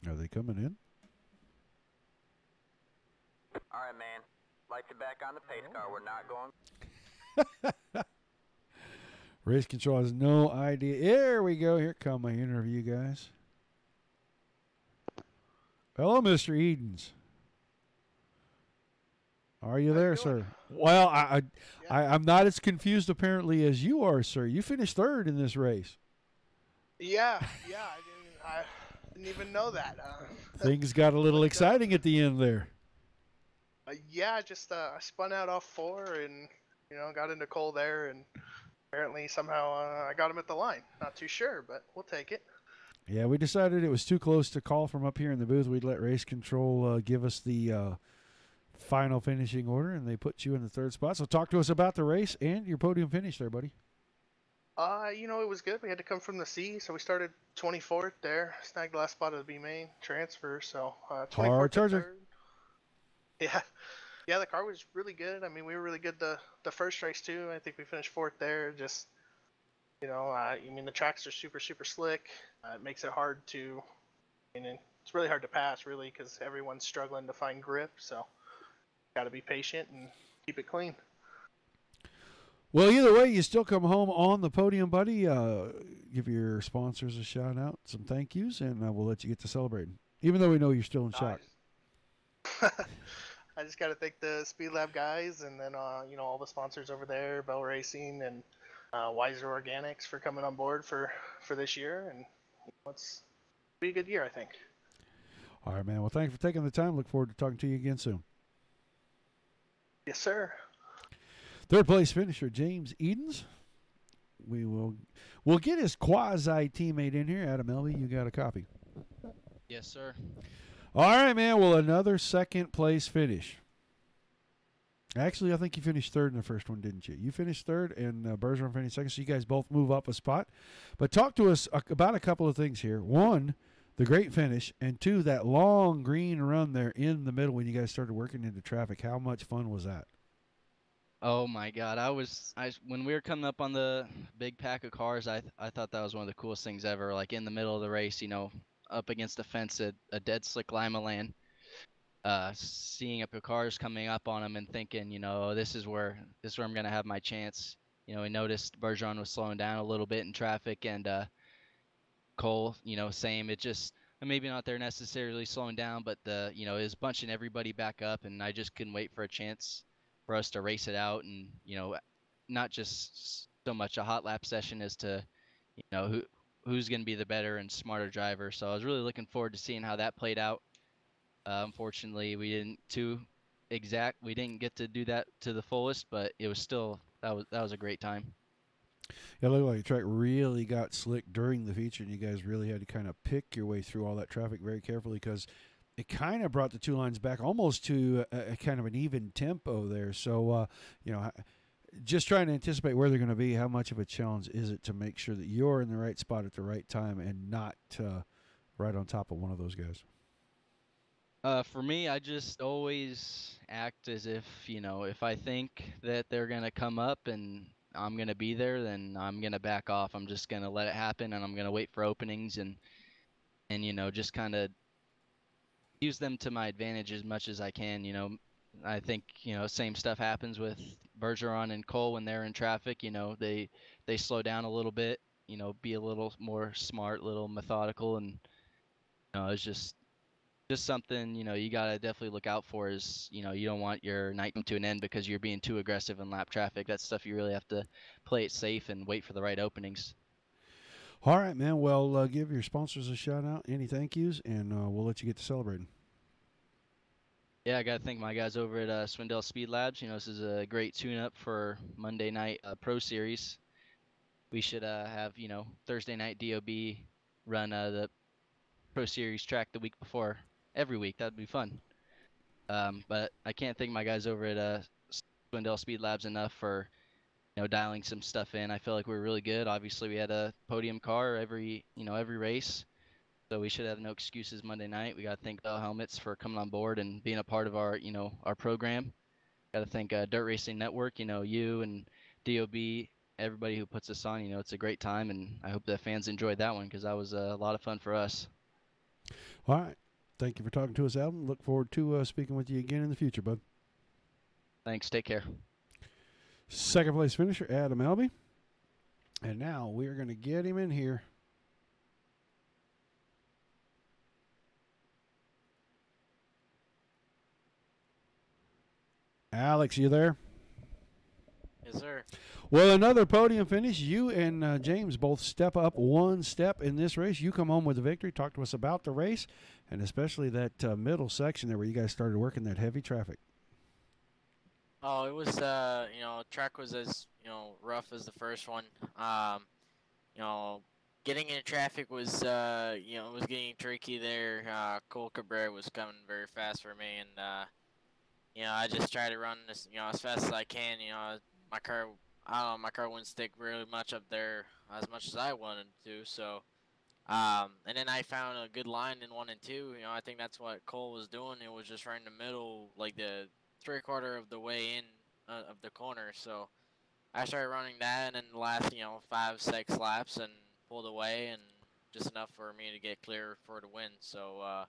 Are they coming in? All right, man. Lights are back on the pace car. We're not going. Race control has no idea. There we go. Here come my interview, guys. Hello, Mr. Edens. Are you there, sir? Well, I'm not as confused apparently as you are, sir. You finished third in this race. Yeah, I didn't even know that. Things got a little exciting at the end there. Yeah, I spun out off 4 and got into Cole there, and apparently somehow I got him at the line. Not too sure, but we'll take it. Yeah, we decided it was too close to call from up here in the booth. We'd let race control give us the final finishing order, and they put you in the third spot. So talk to us about the race and your podium finish there, buddy. It was good. We had to come from the C, so we started 24th there. Snagged the last spot of the B main transfer, so 24th to third. Yeah, the car was really good. I mean, we were really good the first race too. I think we finished 4th there. Just, the tracks are super, super slick. It makes it hard to, it's really hard to pass really because everyone's struggling to find grip. So, got to be patient and keep it clean. Well, either way, you still come home on the podium, buddy. Give your sponsors a shout out, some thank yous, and we'll let you get to celebrating, even though we know you're still in shock. I just got to thank the Speed Lab guys, and then all the sponsors over there, Bell Racing and Wiser Organics for coming on board for this year, and it's be a good year, I think. All right, man. Well, thanks for taking the time. Look forward to talking to you again soon. Yes, sir. Third place finisher James Edens. We'll get his quasi teammate in here. Adam Elby, you got a copy? Yes, sir. All right, man. Well, another second place finish. Actually, I think you finished third in the first one, didn't you? You finished third, and Bergeron finished second, so you guys both move up a spot. But talk to us about a couple of things here. One, the great finish, and two, that long green run there in the middle when you guys started working into traffic. How much fun was that? Oh my God, when we were coming up on the big pack of cars, I thought that was one of the coolest things ever. Like in the middle of the race, up against the fence at a dead slick Lima land, seeing up the cars coming up on them and thinking, this is where I'm gonna have my chance. We noticed Bergeron was slowing down a little bit in traffic, and Cole, same. It just maybe not there necessarily slowing down, but it was bunching everybody back up, and I just couldn't wait for a chance for us to race it out, and not just so much a hot lap session as to who's going to be the better and smarter driver. So I was really looking forward to seeing how that played out. Unfortunately, we didn't get to do that to the fullest, but it was still that was a great time. Yeah, it looked like the track really got slick during the feature, and you guys really had to kind of pick your way through all that traffic very carefully because it kind of brought the two lines back almost to a kind of an even tempo there. So, just trying to anticipate where they're going to be, how much of a challenge is it to make sure that you're in the right spot at the right time and not right on top of one of those guys? For me, I just always act as if, if I think that they're going to come up and I'm going to be there, then I'm going to back off. I'm just going to let it happen, and I'm going to wait for openings and just kind of use them to my advantage as much as I can. I think, same stuff happens with Bergeron and Cole when they're in traffic. They slow down a little bit, be a little more smart, a little methodical, and it's just something you gotta definitely look out for. Is you don't want your night to an end because you're being too aggressive in lap traffic. That's stuff you really have to play it safe and wait for the right openings. All right, man. Well, give your sponsors a shout out, any thank yous, and we'll let you get to celebrating. Yeah, I got to thank my guys over at Swindell Speed Labs. You know, this is a great tune-up for Monday night Pro Series. We should have, you know, Thursday night DOB run the Pro Series track the week before every week. That'd be fun. But I can't thank my guys over at Swindell Speed Labs enough for, you know, dialing some stuff in. I feel like we were really good. Obviously, we had a podium car every race. So we should have no excuses Monday night. We got to thank Bell Helmets for coming on board and being a part of our, you know, our program. Got to thank Dirt Racing Network, you know, you and DOB, everybody who puts us on. You know, it's a great time, and I hope the fans enjoyed that one because that was a lot of fun for us. All right. Thank you for talking to us, Alvin. Look forward to speaking with you again in the future, bud. Thanks. Take care. Second place finisher, Adam Elby. And now we're going to get him in here. Alex, you there? Yes, sir. Well, another podium finish. You and James both step up one step in this race. You come home with the victory. Talk to us about the race, and especially that middle section there where you guys started working that heavy traffic. Oh, it was, track was as, rough as the first one. Getting in traffic was, it was getting tricky there. Cole Cabrera was coming very fast for me, and, I just tried to run this, as fast as I can. My car, my car wouldn't stick really much up there as much as I wanted to. So, and then I found a good line in 1 and 2. I think that's what Cole was doing. It was just right in the middle, like the 3/4 of the way in of the corner. So I started running that, and then the last, 5, 6 laps, and pulled away, and just enough for me to get clear for the win. So,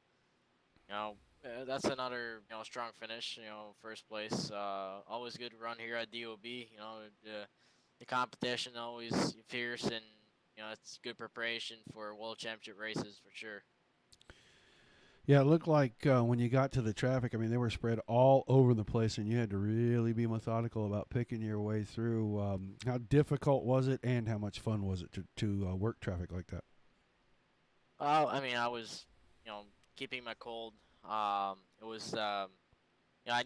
that's another, strong finish, first place. Always good run here at DOB. The competition always fierce, and, it's good preparation for World Championship races for sure. Yeah, it looked like when you got to the traffic, I mean, they were spread all over the place, and you had to really be methodical about picking your way through. How difficult was it, and how much fun was it to work traffic like that? I mean, I was, keeping my cold. It was, I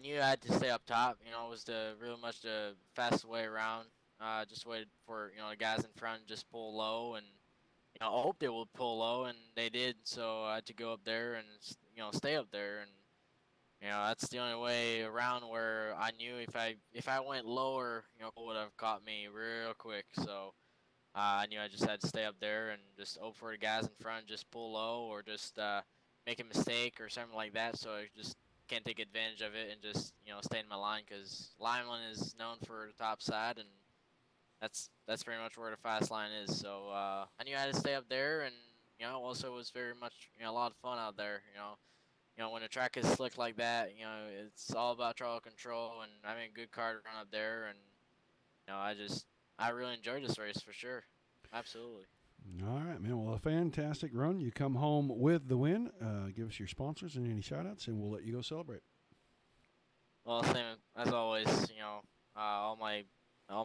knew I had to stay up top. It was really much the fastest way around. Just waited for, the guys in front just pull low, and I hoped they would pull low, and they did. So I had to go up there and, stay up there, and that's the only way around where I knew if I went lower, Cole would have caught me real quick. So I knew I just had to stay up there and just hope for the guys in front just pull low or just make a mistake or something like that. So I just can't take advantage of it and just stay in my line, because Lyman is known for the top side, and that's pretty much where the fast line is. So I knew I had to stay up there, and also it was very much a lot of fun out there. When the track is slick like that, it's all about throttle control and having a good car to run up there, and I really enjoyed this race for sure. Absolutely. All right, man. Well, a fantastic run. You come home with the win. Give us your sponsors and any shout-outs, and we'll let you go celebrate. Well, same as always, all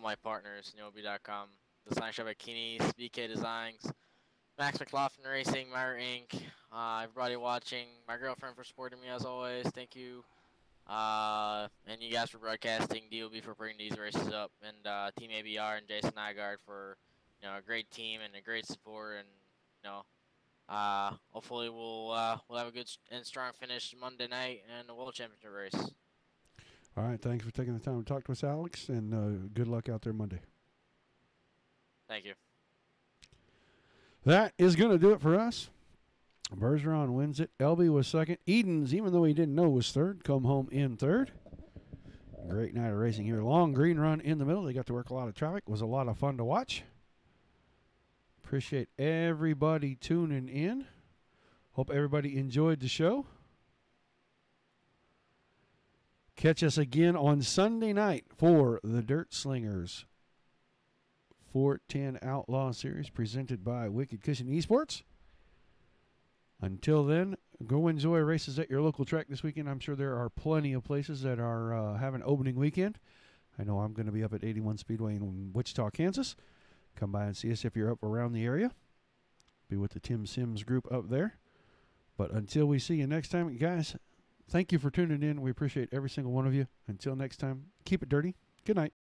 my partners, DOB.com, the Sign Shop at Keeney's, BK Designs, Max McLaughlin Racing, Myra Inc., everybody watching, my girlfriend for supporting me as always, thank you, and you guys for broadcasting, DOB for bringing these races up, and Team ABR and Jason Nygaard for a great team and a great support, and hopefully we'll have a good and strong finish Monday night in the World Championship race. All right, thanks for taking the time to talk to us, Alex, and good luck out there Monday. Thank you. That is going to do it for us. Bergeron wins it. Elby was second. Edens, even though he didn't know, was third. Come home in third. Great night of racing here. Long green run in the middle. They got to work a lot of traffic. Was a lot of fun to watch. Appreciate everybody tuning in. Hope everybody enjoyed the show. Catch us again on Sunday night for the Dirt Slingers 410 Outlaw Series presented by Wicked Cushion Esports. Until then, go enjoy races at your local track this weekend. I'm sure there are plenty of places that are having opening weekend. I know I'm going to be up at 81 Speedway in Wichita, Kansas. Come by and see us if you're up around the area. Be with the Tim Sims group up there. But until we see you next time, guys, Thank you for tuning in. We appreciate every single one of you. Until next time, keep it dirty. Good night.